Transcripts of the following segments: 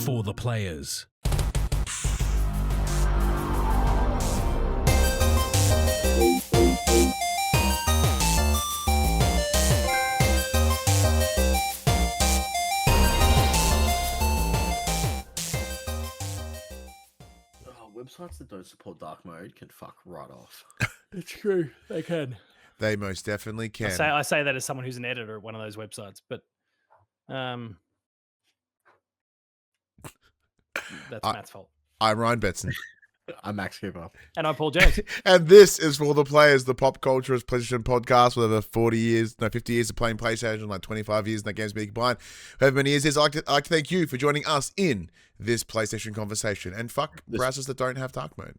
For the players. Websites that don't support dark mode can fuck right off. It's true. They can. They most definitely can. I say that as someone who's an editor at one of those websites, but that's Matt's fault. I'm Ryan Betson. I'm Max Cooper. And I'm Paul James. And this is For the Players, the pop culture PlayStation podcast with over 50 years of playing PlayStation, like 25 years in that game's being combined. However many years it is, I'd like to thank you for joining us in this PlayStation conversation. And fuck browsers that don't have dark mode.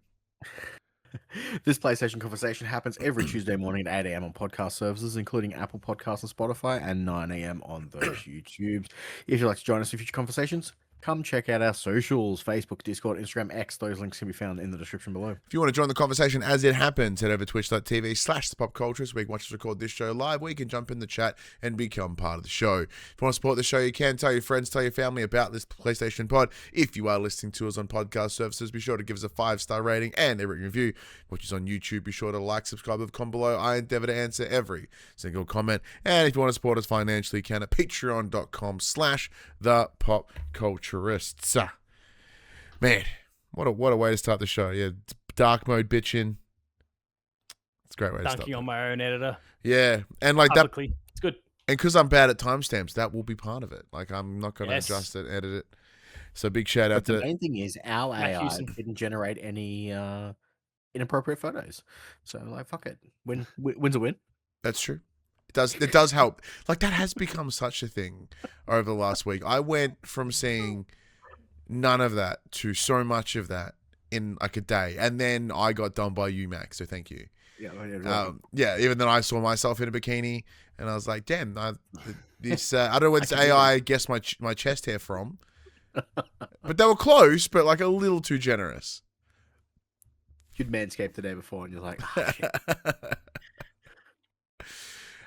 This PlayStation conversation happens every Tuesday morning at 8 a.m. on podcast services, including Apple Podcasts and Spotify, and 9 a.m. on those YouTubes. If you'd like to join us in future conversations, come check out our socials, Facebook, Discord, Instagram, X. Those links can be found in the description below. If you want to join the conversation as it happens, head over to twitch.tv/thepopculture so we can watch us record this show live, where you can jump in the chat and become part of the show. If you want to support the show, you can tell your friends, tell your family about this PlayStation pod. If you are listening to us on podcast services, be sure to give us a 5-star rating and a written review. Which is on YouTube, be sure to like, subscribe, and comment below. I endeavor to answer every single comment. And if you want to support us financially, you can at patreon.com/thepopculturists. Man, what a way to start the show. Yeah, dark mode bitching. It's a great way to start. Dunking on my own editor. Yeah, and like publicly. that. It's good. And because I'm bad at timestamps, that will be part of it. Like, I'm not going to adjust it, edit it. So big shout out to... The main thing is our AI didn't generate any inappropriate photos. So, like, fuck it. Win's a win. That's true. It does help. Like, that has become such a thing over the last week. I went from seeing none of that to so much of that in like a day. And then I got done by you, Max. So thank you. Yeah, even then I saw myself in a bikini and I was like, damn, I don't know where this AI guessed my chest hair from. But they were close, but like a little too generous. You'd manscaped the day before and you're like, oh, shit.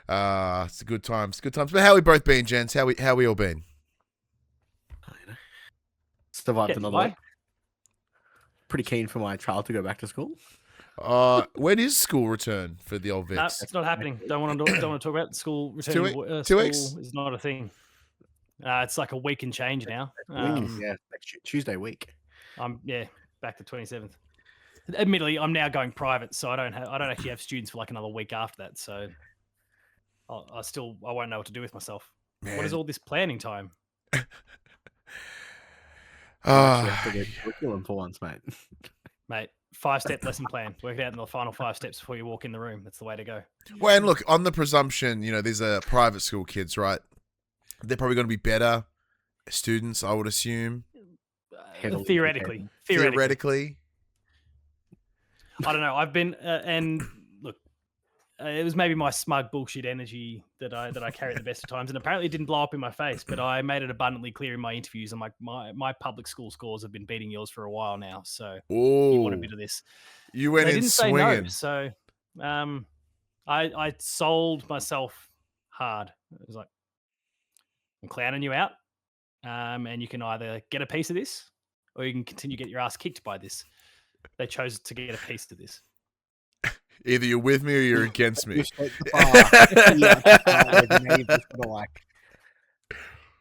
It's good times. Good times. But how we both been, gents? How we all been? Survived another week. Pretty keen for my child to go back to school. When is school return for the old Vics? No, it's not happening. Don't want to talk about school return. 2 weeks is not a thing. It's like a week and change now. Tuesday week. I'm back to 27th. Admittedly, I'm now going private, so I don't actually have students for like another week after that. So I won't know what to do with myself. Man. What is all this planning time? Curriculum for once, mate. Mate, 5-step lesson plan. Work it out in the final 5 steps before you walk in the room. That's the way to go. Well, and look, on the presumption, these are private school kids, right? They're probably going to be better students, I would assume. Theoretically. I don't know. I've been, and look, it was maybe my smug bullshit energy that I carry at the best of times, and apparently it didn't blow up in my face. But I made it abundantly clear in my interviews. I'm like, my public school scores have been beating yours for a while now, so you want a bit of this. You went in swinging. Say no, so I sold myself hard. It was like, I'm clowning you out, and you can either get a piece of this, or you can continue to get your ass kicked by this. They chose to get a piece of this. Either you're with me or you're against me.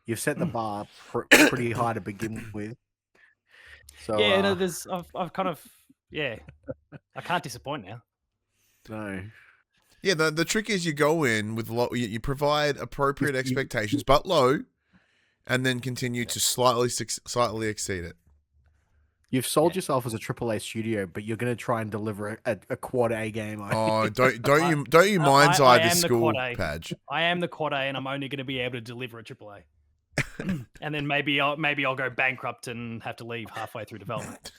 You've set the bar pretty high to begin with. So yeah, I've kind of I can't disappoint now. No. Yeah, the trick is you go in with you provide appropriate expectations, but low, and then continue to slightly exceed it. You've sold yourself as a AAA studio, but you're going to try and deliver a quad A game. Oh, don't you mind's eye this school, Padge. I am the quad A, and I'm only going to be able to deliver a AAA. And then maybe I'll go bankrupt and have to leave halfway through development.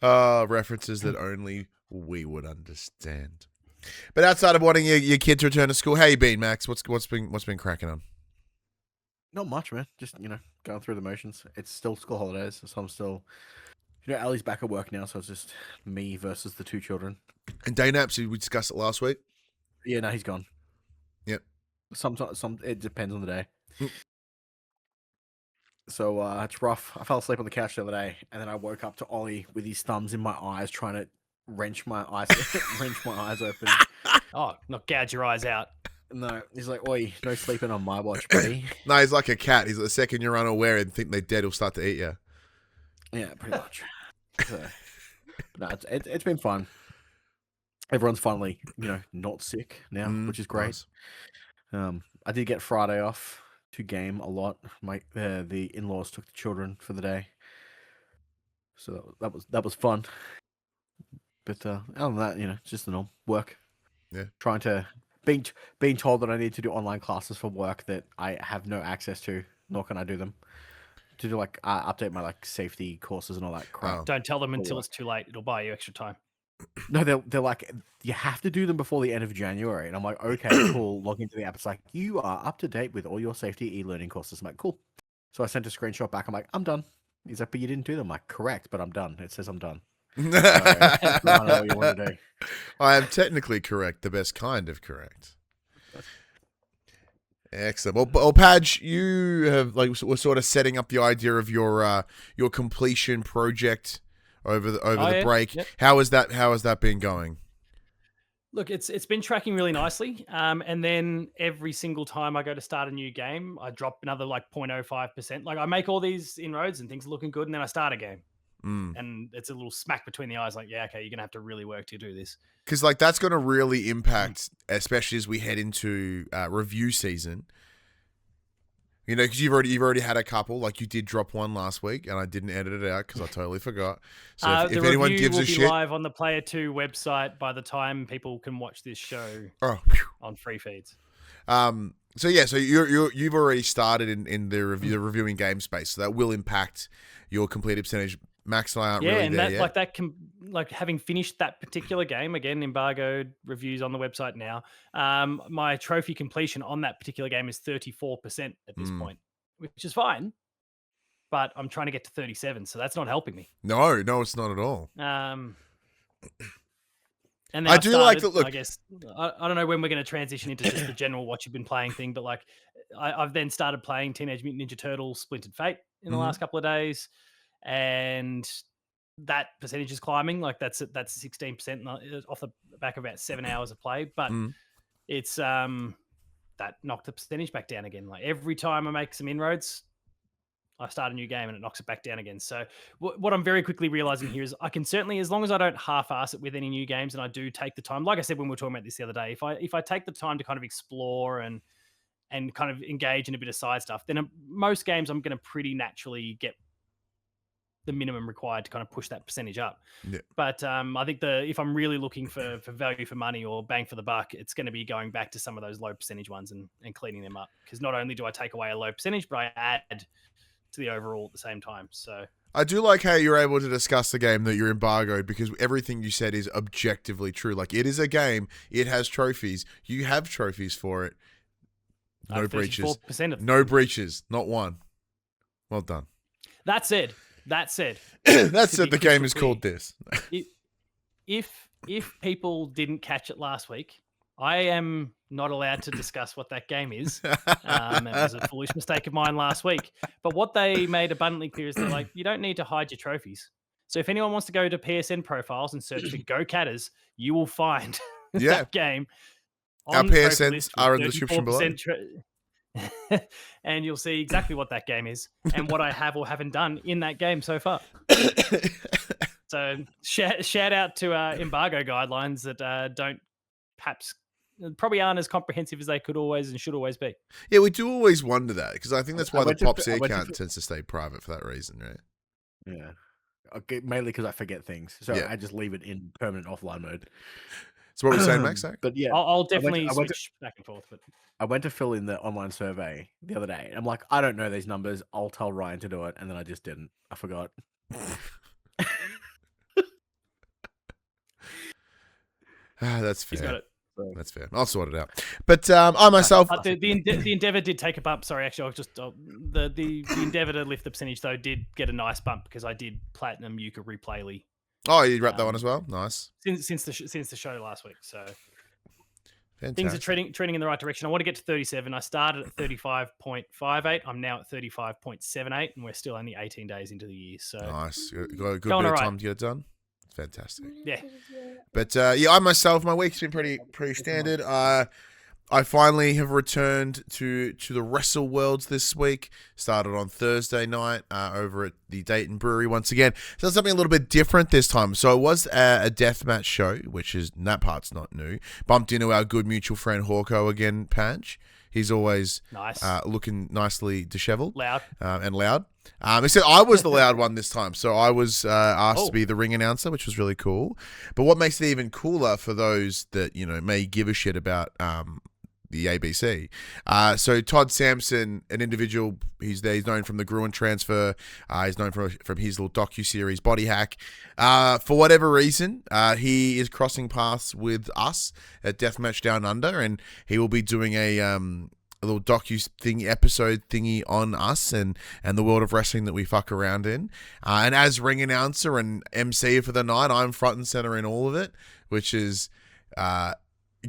References that only we would understand. But outside of wanting your kid to return to school, how you been, Max? What's been cracking on? Not much, man. Just, going through the motions. It's still school holidays, so I'm still... Ali's back at work now, so it's just me versus the 2 children. And day naps, we discussed it last week? Yeah, no, he's gone. Yep. It depends on the day. So it's rough. I fell asleep on the couch the other day, and then I woke up to Ollie with his thumbs in my eyes, trying to wrench my eyes, wrench my eyes open. Oh, not gouge your eyes out. No, he's like, "Oi, no sleeping on my watch, buddy." No, he's like a cat. He's the second you're unaware and think they're dead, he'll start to eat you. Yeah, pretty much. So, no, it's been fun. Everyone's finally, not sick now, which is great. Nice. I did get Friday off to game a lot. The in-laws took the children for the day, so that was fun. But other than that, it's just the norm. Work. Yeah. Trying to being told that I need to do online classes for work that I have no access to, nor can I do them. To do update my safety courses and all that crap. Oh. Don't tell them until it's too late. It'll buy you extra time. No, they're like, you have to do them before the end of January. And I'm like, okay, cool. Log into the app. It's like, you are up to date with all your safety e-learning courses. I'm like, cool. So I sent a screenshot back. I'm like, I'm done. He's like, but you didn't do them. I'm like, correct, but I'm done. It says I'm done. So, I don't know what you want to do. I am technically correct, the best kind of correct. Excellent. Well, Padge, you have were sort of setting up the idea of your completion project over the break. Yep. How has that been going? Look, it's been tracking really nicely. And then every single time I go to start a new game, I drop another 0.05%. I make all these inroads and things are looking good, and then I start a game. And it's a little smack between the eyes. Yeah, okay, you're gonna have to really work to do this. Because that's going to really impact, especially as we head into review season. Because you've already had a couple. You did drop one last week, and I didn't edit it out because I totally forgot. So if anyone gives a shit, will be live on the Player 2 website by the time people can watch this show on free feeds. So you've already started in the reviewing game space, so that will impact your completed percentage. Max and I aren't really there yet. That can having finished that particular game, again, embargoed reviews on the website now. My trophy completion on that particular game is 34% at this point, which is fine. But I'm trying to get to 37, so that's not helping me. No, it's not at all. And then I do like the look. I guess I don't know when we're going to transition into just the general what you've been playing thing, but I've then started playing Teenage Mutant Ninja Turtles: Splintered Fate in the last couple of days. And that percentage is climbing. That's 16% off the back of about 7 hours of play. But it's that knocked the percentage back down again. Every time I make some inroads, I start a new game and it knocks it back down again. So what I'm very quickly realizing here is I can certainly, as long as I don't half-ass it with any new games and I do take the time, like I said when we were talking about this the other day, if I take the time to kind of explore and kind of engage in a bit of side stuff, then most games I'm going to pretty naturally get the minimum required to kind of push that percentage up. Yeah. But I think if I'm really looking for value for money or bang for the buck, it's going to be going back to some of those low percentage ones and cleaning them up. Because not only do I take away a low percentage, but I add to the overall at the same time. So I do like how you're able to discuss the game that you're embargoed, because everything you said is objectively true. It is a game. It has trophies. You have trophies for it. No breaches. No breaches. Not one. Well done. That said, the game is called this. If people didn't catch it last week, I am not allowed to discuss what that game is. It was a foolish mistake of mine last week. But what they made abundantly clear is they're you don't need to hide your trophies. So if anyone wants to go to PSN profiles and search for Go Catters, you will find that game. Our PSNs are in the description below. And you'll see exactly what that game is and what I have or haven't done in that game so far. So shout out to embargo guidelines that don't probably aren't as comprehensive as they could always and should always be. Yeah, we do always wonder that, because I think that's why the PopC account tends to stay private for that reason, right? Yeah. Okay, mainly because I forget things. So I just leave it in permanent offline mode. So what were you saying, Max? But yeah, I'll definitely switch back and forth. But I went to fill in the online survey the other day. I'm like, I don't know these numbers. I'll tell Ryan to do it. And then I just didn't. I forgot. That's fair. He's got it. That's fair. I'll sort it out. But I myself, the Endeavour did take a bump. Sorry, actually, I was just the Endeavour to lift the percentage though did get a nice bump because I did platinum Yuka Replayly. Oh, you wrapped that one as well. Nice. Since the show last week. So Things are trending in the right direction. I want to get to 37. I started at 35.58. I'm now at 35.78, and we're still only 18 days into the year. So nice. You got a good Going bit of all right. time to get it done. Fantastic. Yeah. But I myself, my week's been pretty standard. I finally have returned to the Wrestle Worlds this week. Started on Thursday night over at the Dayton Brewery once again. So something a little bit different this time. So it was a deathmatch show, that part's not new. Bumped into our good mutual friend Hawko again, Padge. He's always nice, looking nicely disheveled, loud, and loud. He said I was the loud one this time, so I was asked to be the ring announcer, which was really cool. But what makes it even cooler for those that may give a shit about the ABC. So Todd Sampson, an individual, he's known from the Gruen transfer. He's known from his little docu-series Body Hack. For whatever reason, he is crossing paths with us at Deathmatch Down Under, and he will be doing a little episode thingy on us and the world of wrestling that we fuck around in. And as ring announcer and MC for the night, I'm front and center in all of it, which is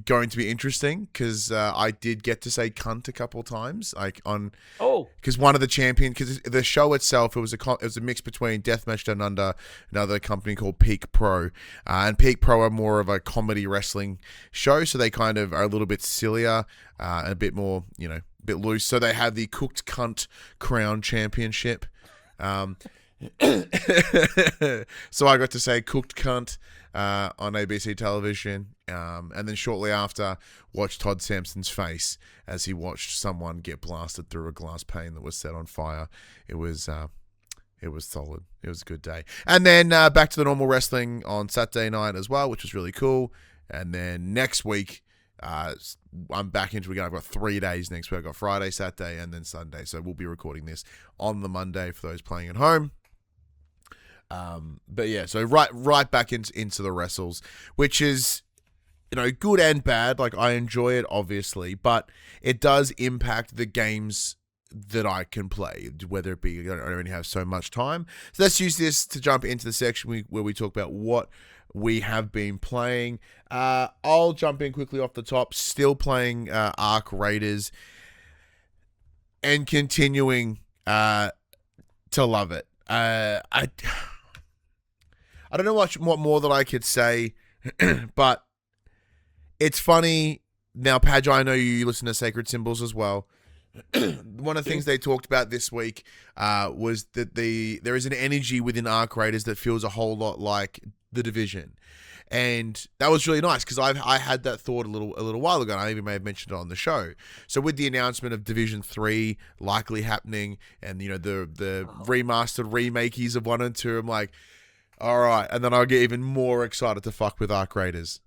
going to be interesting because I did get to say cunt a couple times, because one of the because the show itself, it was a mix between Deathmatch Down Under, another company called Peak Pro, and Peak Pro are more of a comedy wrestling show, so they kind of are a little bit sillier and a bit more, a bit loose. So they have the Cooked Cunt Crown Championship. So I got to say Cooked Cunt on ABC television, and then shortly after, watched Todd Sampson's face as he watched someone get blasted through a glass pane that was set on fire. It was solid. It was a good day. And then back to the normal wrestling on Saturday night as well, which was really cool. And then next week, I'm back into it again. I've got 3 days next week. I've got Friday, Saturday, and then Sunday. So we'll be recording this on the Monday for those playing at home. But yeah, so right back into the wrestles, which is, good and bad. Like, I enjoy it, obviously, but it does impact the games that I can play, whether it be I don't only have so much time. So let's use this to jump into the section where we talk about what we have been playing. I'll jump in quickly off the top. Still playing Ark Raiders and continuing to love it. I don't know what more that I could say, but it's funny. Now, Padge, I know you listen to Sacred Symbols as well. One of the things they talked about this week was that there is an energy within Ark Raiders that feels a whole lot like The Division. And that was really nice because I had that thought a little while ago, and I even may have mentioned it on the show. So with the announcement of Division 3 likely happening, and the remastered remakeys of 1 and 2, I'm like, all right. And then I'll get even more excited to fuck with Ark Raiders.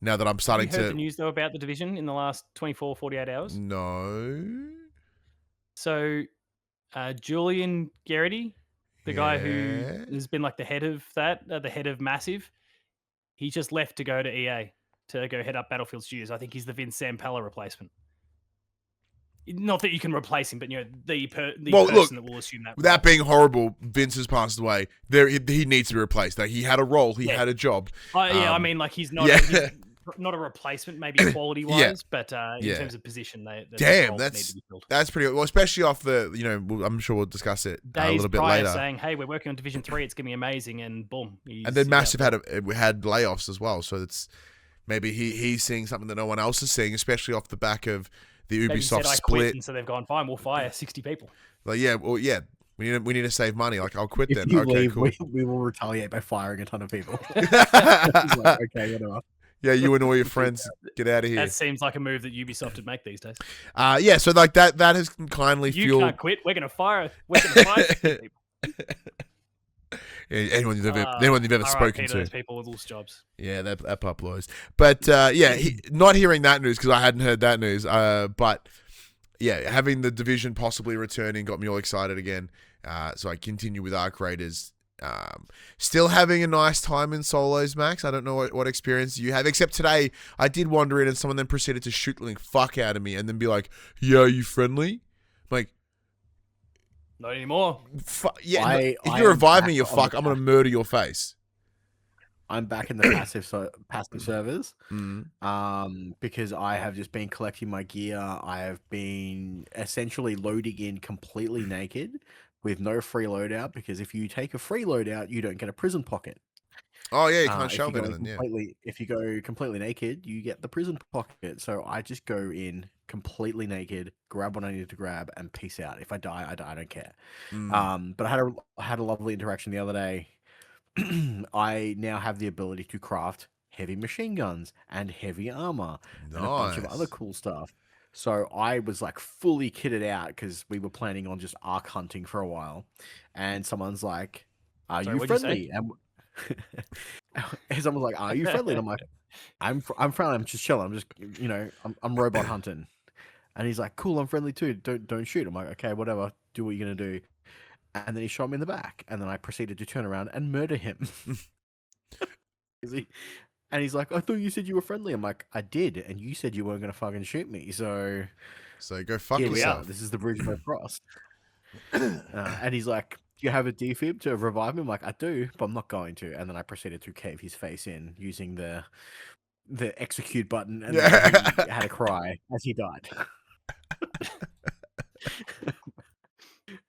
Now that I'm starting Have you heard the news though about The Division in the last 24, 48 hours? No. So Julian Garrity, the guy who has been like the head of the head of Massive, he just left to go to EA to go head up Battlefield Studios. I think he's the Vince Zampella replacement. Not that you can replace him, but the person that will assume that. Without being horrible, Vince has passed away. He needs to be replaced. Like, he had a role, he had a job. I mean, like, he's not. He's not a replacement, maybe quality wise, but in terms of position, that's pretty well, especially off the. I'm sure we'll discuss it a little bit later. Saying, "Hey, we're working on Division 3. It's gonna be amazing," and boom. And then Massive had layoffs as well, so it's maybe he's seeing something that no one else is seeing, especially off the back of the Ubisoft split. And so they've gone, fine, we'll fire 60 people. Like, we need to save money. Like, I'll quit then. If you okay, leave, cool. We will retaliate by firing a ton of people. Like, okay, whatever. Yeah, you and all your friends, get out of here. That seems like a move that Ubisoft would make these days. So like that has kindly fueled. You can't quit. We're gonna fire 60 people. Anyone you've ever spoken to. Those people with all jobs. Yeah, that pup blows. But not hearing that news because I hadn't heard that news. But yeah, having the Division possibly returning got me all excited again. So I continue with Ark Raiders. Still having a nice time in solos, Max. I don't know what experience you have, except today I did wander in and someone then proceeded to shoot the fuck out of me and then be like, "Yeah, are you friendly?" I'm like, not anymore. If you revive me, you fuck, I'm gonna murder your face. I'm back in the passive servers. Because I have just been collecting my gear. I have been essentially loading in completely naked with no free loadout. Because if you take a free loadout, you don't get a prison pocket. Oh yeah, you can't If shelve you go anything. Yeah. if you go completely naked, you get the prison pocket. So I just go in completely naked, grab what I need to grab, and peace out. If I die, I die. I don't care. But I had a lovely interaction the other day. I now have the ability to craft heavy machine guns and heavy armor and a bunch of other Nice. cool stuff. So I was like fully kitted out because we were planning on just arc hunting for a while, and someone's like, "Are Sorry, you what'd you say? friendly?" And someone's like, "Are you friendly?" And I'm like, I'm friendly. I'm just chilling. I'm just I'm robot hunting." And he's like, "Cool, I'm friendly too. Don't shoot." I'm like, "Okay, whatever. Do what you're gonna do." And then he shot me in the back, and then I proceeded to turn around and murder him. And he's like, "I thought you said you were friendly." I'm like, "I did, and you said you weren't gonna fucking shoot me. So go fuck here we are. yourself. This is the bridge we've crossed." And he's like, "Do you have a defib to revive me?" I'm like, "I do, but I'm not going to." And then I proceeded to cave his face in using the execute button, and then he had a cry as he died.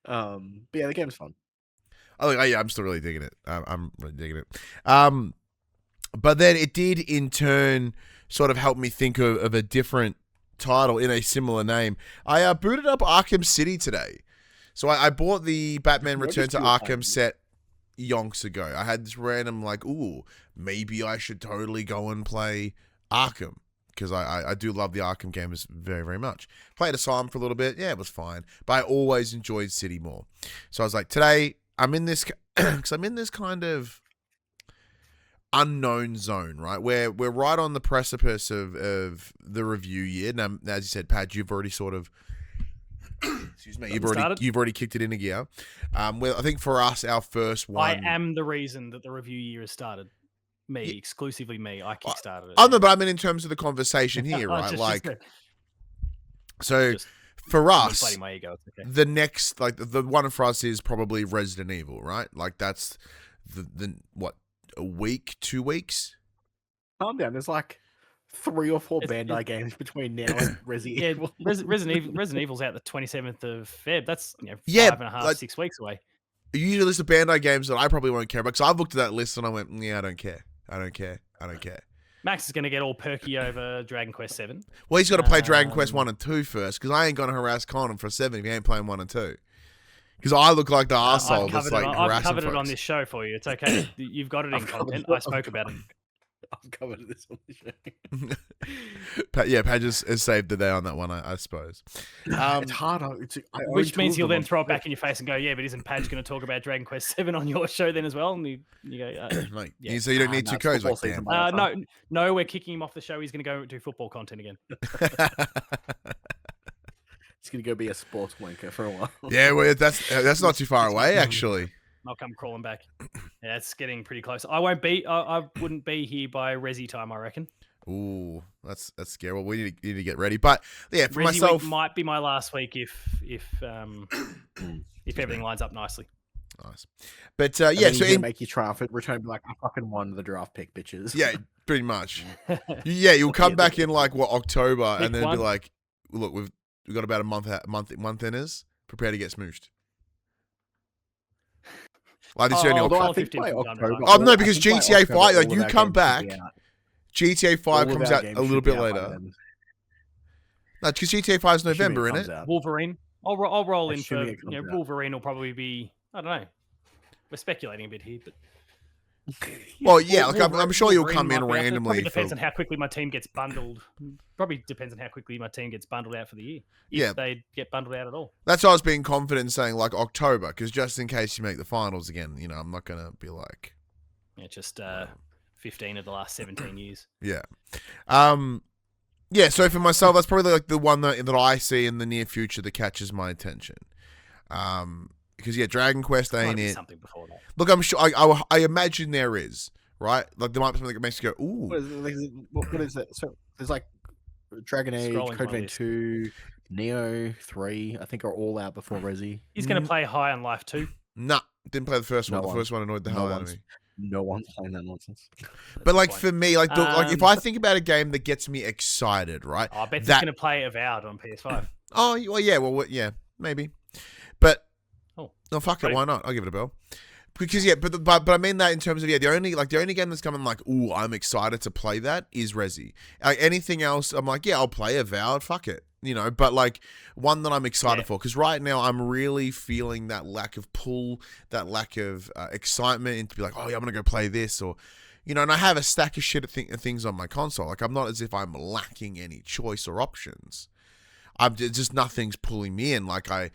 But yeah, the game's fun. Yeah, I'm still really digging it. I'm really digging it. But then it did in turn sort of help me think of a different title in a similar name. I booted up Arkham City today. So I bought the Batman Return to Arkham set yonks ago. I had this random like, ooh, maybe I should totally go and play Arkham. Because I do love the Arkham games very, very much. Played Asylum for a little bit. Yeah, it was fine. But I always enjoyed City more. So I was like, today, I'm in this... Because I'm in this kind of unknown zone, right? We're right on the precipice of the review year. Now, as you said, Pat, you've already sort of... excuse me. You've already kicked it into gear. Well, I think for us, our first one... I am the reason that the review year has started. Exclusively me. I kickstarted it. Oh, no, but I mean in terms of the conversation here, right? For us, my ego. Okay. the next, like the one for us is probably Resident Evil, right? Like that's the what, a week, 2 weeks? Calm down. There's like 3 or 4 Bandai games between now and Resident Evil. Resident Evil's out the 27th of Feb. That's 5.5, 6 weeks away. You need a list of Bandai games that I probably won't care about. Because I've looked at that list and I went, yeah, I don't care. Max is going to get all perky over Dragon Quest 7. Well, he's got to play Dragon Quest 1 and 2 first, because I ain't going to harass Conan for 7 if he ain't playing 1 and 2. Because I look like the arsehole that's like harassing I've covered folks. it on this show for you. It's okay. You've got it in content. I spoke about it. I've covered this on the show. Pat has saved the day on that one, I suppose. It's harder. Which means you'll then throw it back in your face and go, yeah, but isn't Padge going to talk about Dragon Quest 7 on your show then as well? And you go, yeah. So you don't need 2 codes. Like, damn. No, we're kicking him off the show. He's going to go do football content again. He's going to go be a sports wanker for a while. Yeah, well, that's not too far away, actually. I'll come crawling back. Yeah, it's getting pretty close. I wouldn't be here by Resi time, I reckon. Ooh, that's scary. Well, we need to get ready. But yeah, for Resi myself, week might be my last week if everything lines up nicely. Nice. But yeah, so make you triumphant return, be like, I fucking won the draft pick, bitches. Yeah, pretty much. Yeah, you'll come back in like October, and then be like, look, we've got about a month in us. Prepare to get smooshed. Like this only October. Oh no, because GTA 5, like you come back, GTA 5 comes out a little bit later. No, because GTA 5 is November, isn't it? Wolverine. I'll roll in for Wolverine. Will probably be, I don't know. We're speculating a bit here, but well, yeah, like I'm sure you'll come in randomly. Probably depends on how quickly my team gets bundled. Probably depends on how quickly my team gets bundled out for the year. If they get bundled out at all. That's why I was being confident in saying like October, because just in case you make the finals again, I'm not gonna be like, just 15 of the last 17 years. Yeah, yeah. So for myself, that's probably like the one that I see in the near future that catches my attention. Because Dragon Quest ain't it. Something before that. Look, I'm sure. I imagine there is, right? Like there might be something that makes you go, ooh. What is it? So there's like Dragon Age, Code Vein 2, Neo 3. I think are all out before Resi. He's going to play High on Life 2. Nah, didn't play the first one. The first one annoyed the hell out of me. No one's playing that nonsense. But like for me, like if Um, I think about a game that gets me excited, right? I bet he's that going to play Avowed on PS5. oh well, yeah, yeah, maybe. But Oh, no, fuck it, great. why not? I'll give it a bell. Because yeah, but I mean that in terms of the only game that's coming like, ooh, I'm excited to play that is Resi. Anything else, I'm like, yeah, I'll play Avowed, fuck it, But like one that I'm excited for, because right now I'm really feeling that lack of pull, that lack of excitement, and to be like, oh yeah, I'm gonna go play this, or and I have a stack of shit of things on my console. Like I'm not as if I'm lacking any choice or options. I'm just nothing's pulling me in. Like I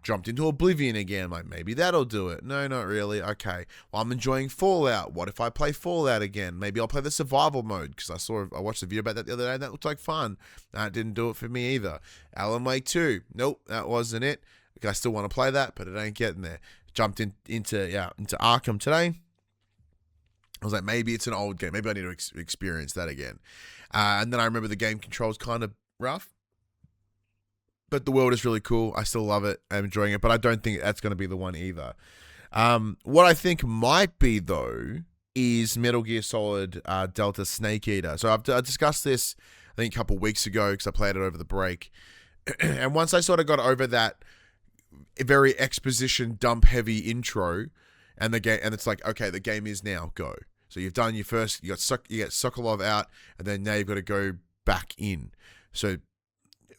jumped into Oblivion again. Like maybe that'll do it. No, not really. Okay. Well, I'm enjoying Fallout. What if I play Fallout again? Maybe I'll play the survival mode because I watched a video about that the other day. And that looked like fun. That didn't do it for me either. Alan Wake 2. Nope, that wasn't it. I still want to play that, but it ain't getting there. Jumped into Arkham today. I was like, maybe it's an old game. Maybe I need to experience that again. And then I remember the game controls kind of rough. But the world is really cool. I still love it. I'm enjoying it. But I don't think that's going to be the one either. What I think might be, though, is Metal Gear Solid Delta Snake Eater. So I discussed this, I think, a couple weeks ago because I played it over the break. And once I sort of got over that very exposition dump-heavy intro, and the game, and it's like, okay, the game is now, go. So you've done your first, you get Sokolov out, and then now you've got to go back in. So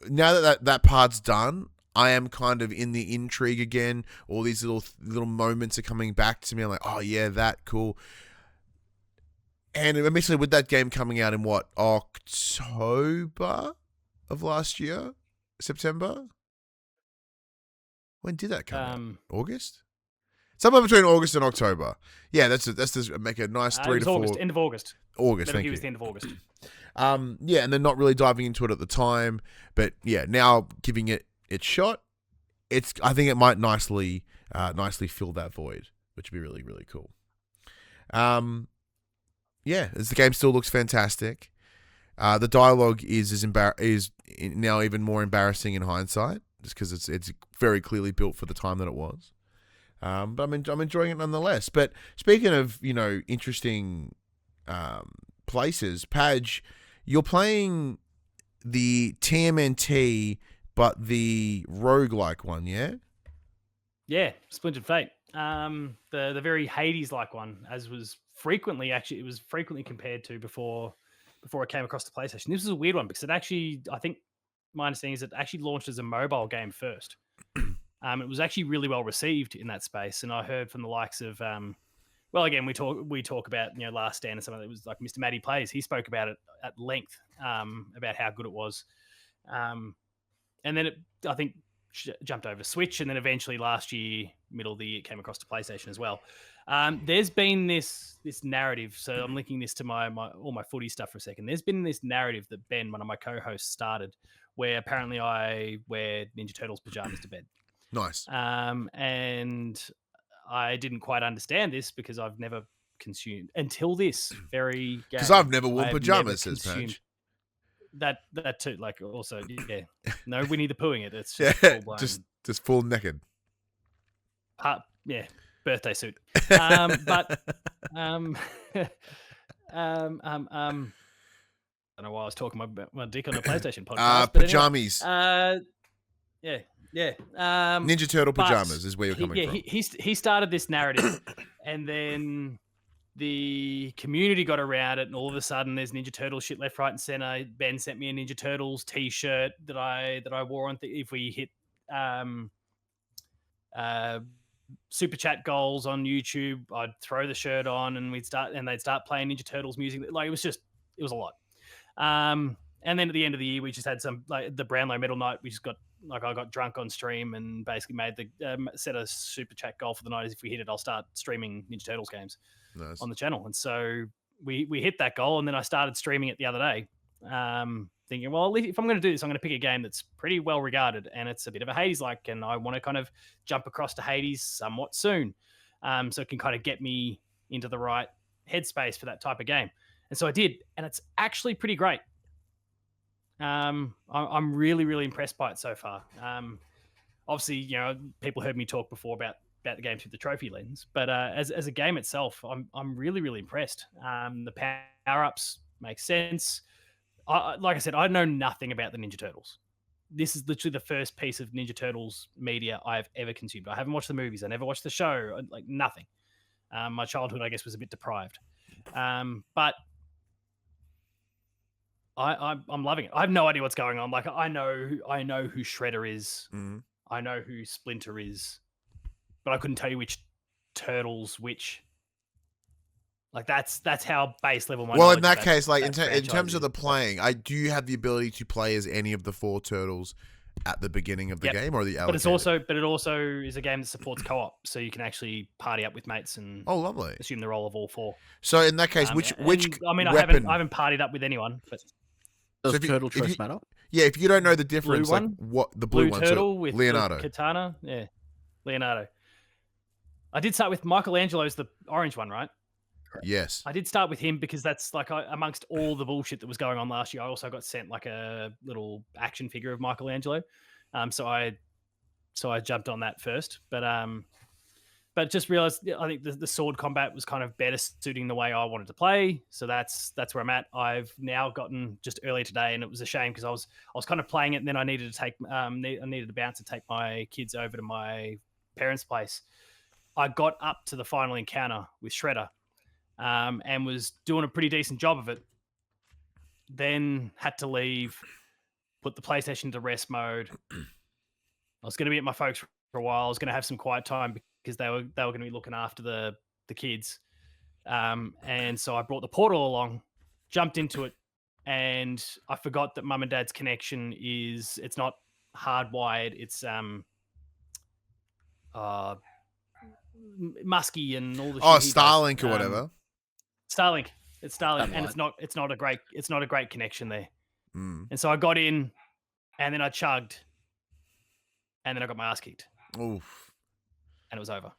now that part's done, I am kind of in the intrigue again. All these little moments are coming back to me. I'm like, oh yeah, that cool. And eventually, with that game coming out in what, October of last year, September? When did that come out? August? Somewhere between August and October. Yeah, that's to make a nice 3 to 4. August, end of August. August, Metal thank Gear you. was the end of August. Yeah, and then not really diving into it at the time, but yeah, now giving it its shot, I think it might nicely fill that void, which would be really, really cool. Yeah, as the game still looks fantastic. The dialogue is now even more embarrassing in hindsight, just because it's very clearly built for the time that it was. But I'm enjoying it nonetheless. But speaking of interesting places, Padge, you're playing the TMNT, but the roguelike one, yeah? Yeah, Splintered Fate. The very Hades-like one, as was frequently compared to before it came across the PlayStation. This was a weird one because it actually, I think my understanding is it actually launched as a mobile game first. It was actually really well received in that space, and I heard from the likes of well, again, we talk about Last Stand and some of it was like Mr. Matty Plays. He spoke about it at length about how good it was, and then it I think jumped over Switch, and then eventually last year, middle of the year, it came across to PlayStation as well. There's been this narrative, so I'm linking this to my all my footy stuff for a second. There's been this narrative that Ben, one of my co-hosts, started, where apparently I wear Ninja Turtles pajamas to bed. Nice. And I didn't quite understand this because I've never consumed until this very game. Because I've never worn pajamas, says Patch. That too, like also, yeah, no Winnie the Poohing it. It's just just full naked. Yeah, birthday suit. But I don't know why I was talking about my dick on a PlayStation podcast. Pajamas. Yeah. Ninja Turtle pajamas is where you're coming from. He started this narrative, and then the community got around it, and all of a sudden there's Ninja Turtle shit left, right, and center. Ben sent me a Ninja Turtles t-shirt that I wore on if we hit super chat goals on YouTube, I'd throw the shirt on and they'd start playing Ninja Turtles music. Like it was a lot. And then at the end of the year, we just had some like the Brownlow Metal Night. We just got I got drunk on stream and basically made the set a super chat goal for the night. Is if we hit it, I'll start streaming Ninja Turtles games on the channel. And so we hit that goal, and then I started streaming it the other day, thinking, well, if I'm going to do this, I'm going to pick a game that's pretty well regarded, and it's a bit of a Hades-like, and I want to kind of jump across to Hades somewhat soon, so it can kind of get me into the right headspace for that type of game. And so I did, and it's actually pretty great. I'm really, really impressed by it so far. Obviously, people heard me talk before about about the game through the trophy lens, but as a game itself, I'm really really impressed. The power ups make sense. Like I said, I know nothing about the Ninja Turtles. This is literally the first piece of Ninja Turtles media I've ever consumed. I haven't watched the movies. I never watched the show. Like nothing. My childhood, I guess, was a bit deprived. But I'm loving it. I have no idea what's going on. Like I know who Shredder is. Mhm. I know who Splinter is, but I couldn't tell you which turtles which. Like that's how base level my. Well, in knowledge that about case, like in franchise terms of is. the playing, do you have the ability to play as any of the 4 turtles at the beginning of the Yep. game, or the But it allocated? also is a game that supports co-op, so you can actually party up with mates and Oh, lovely. assume the role of all 4. So in that case, which I mean, weapon? I haven't partied up with anyone, but Does So if you- turtle if choice you- matter? Yeah, if you don't know the difference, like one? what the blue blue one, turtle so with Leonardo. the katana, yeah, Leonardo. I did start with Michelangelo's the orange one, right? Yes. I did start with him because that's like amongst all the bullshit that was going on last year. I also got sent like a little action figure of Michelangelo, so I jumped on that first. But just realized I think the sword combat was kind of better suiting the way I wanted to play. So that's where I'm at. I've now gotten just earlier today, and it was a shame because I was kind of playing it, and then I needed to take I needed to bounce to take my kids over to my parents' place. I got up to the final encounter with Shredder. And was doing a pretty decent job of it. Then had to leave, put the PlayStation into rest mode. I was going to be at my folks for a while. I was going to have some quiet time because they were going to be looking after the kids. And so I brought the Portal along, jumped into it, and I forgot that Mum and Dad's connection it's not hardwired. It's musky and all the Oh, shit he does. Starlink or whatever. Starlink. It's Starlink, That and might. it's not a great connection there. Mm. And so I got in, and then I chugged, and then I got my ass kicked, Oof. and it was over.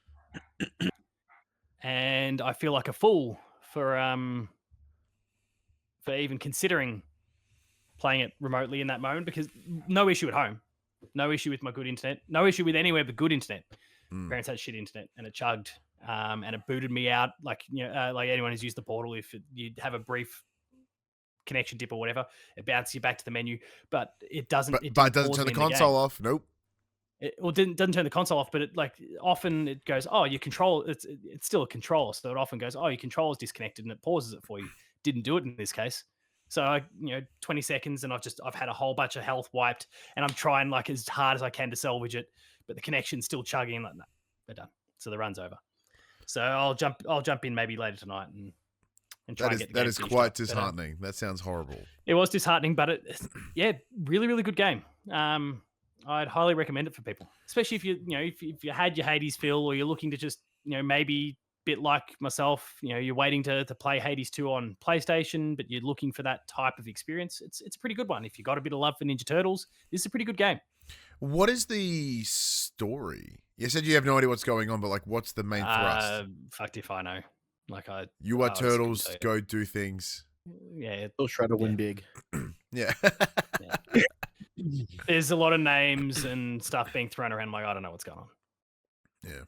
And I feel like a fool for even considering playing it remotely in that moment because no issue at home, no issue with my good internet, no issue with anywhere but good internet. Mm. Parents had shit internet, and it chugged. And it booted me out. Like like anyone who's used the Portal, if you have a brief connection dip or whatever, it bounces you back to the menu. But it doesn't. But didn't it doesn't pause turn me the in console game. off. Nope. Doesn't turn the console off. But it like often it goes, oh, your control. It's still a controller, so it often goes, oh, your controller's disconnected, and it pauses it for you. Didn't do it in this case. So 20 seconds, and I've had a whole bunch of health wiped, and I'm trying like as hard as I can to salvage it, but the connection's still chugging. Like, no, they're done. So the run's over. So I'll jump in maybe later tonight and try and get the game That is finished quite up. disheartening. That sounds horrible. It was disheartening, but really really good game. I'd highly recommend it for people, especially if if you had your Hades feel, or you're looking to just maybe bit like myself, you're waiting to play Hades 2 on PlayStation, but you're looking for that type of experience. It's a pretty good one. If you got a bit of love for Ninja Turtles, this is a pretty good game. What is the story? You said you have no idea what's going on, but like, what's the main thrust? Fucked if I know. Like You are I honestly couldn't turtles. tell you. Go do things. Yeah, Will Shredder win big? Yeah. there's a lot of names and stuff being thrown around. Like I don't know what's going on. Yeah.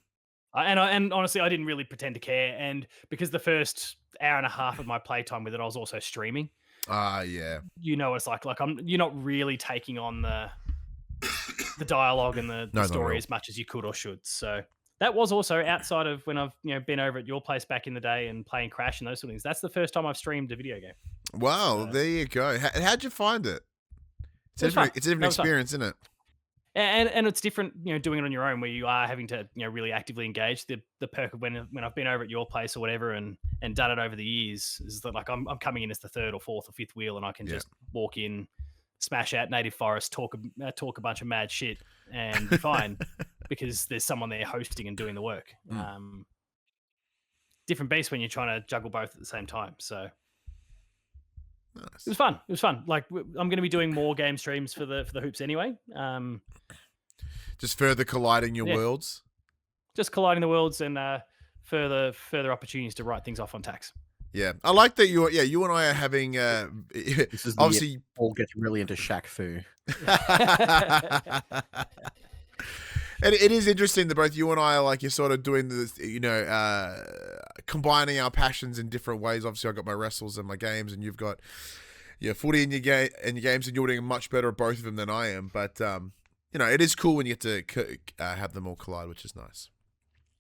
And honestly, I didn't really pretend to care. And because the first hour and a half of my playtime with it, I was also streaming. Yeah. What it's like you're not really taking on the dialogue and the No, not story at all. as much as you could or should. So that was also outside of when I've been over at your place back in the day and playing Crash and those sort of things. That's the first time I've streamed a video game. Wow. There you go. How'd you find it? It was fun. It's a different That was fun. experience, isn't it? And it's different, doing it on your own where you are having to, really actively engage. The perk of when I've been over at your place or whatever and done it over the years is that like I'm coming in as the third or fourth or fifth wheel and I can just walk in, smash out native forest, talk a bunch of mad shit and be fine because there's someone there hosting and doing the work. Different beast when you're trying to juggle both at the same time. So Nice. it was fun. It was fun. Like I'm going to be doing more game streams for the hoops anyway. Just further colliding your worlds. Just colliding the worlds and further opportunities to write things off on tax. Yeah, I like that you and I are having This is obviously all getting really into Shaq Fu. And it is interesting that both you and I are like, you're sort of doing this, combining our passions in different ways. Obviously, I've got my wrestles and my games, and you've got your footy in your games, and you're doing much better at both of them than I am. But it is cool when you get to have them all collide, which is nice.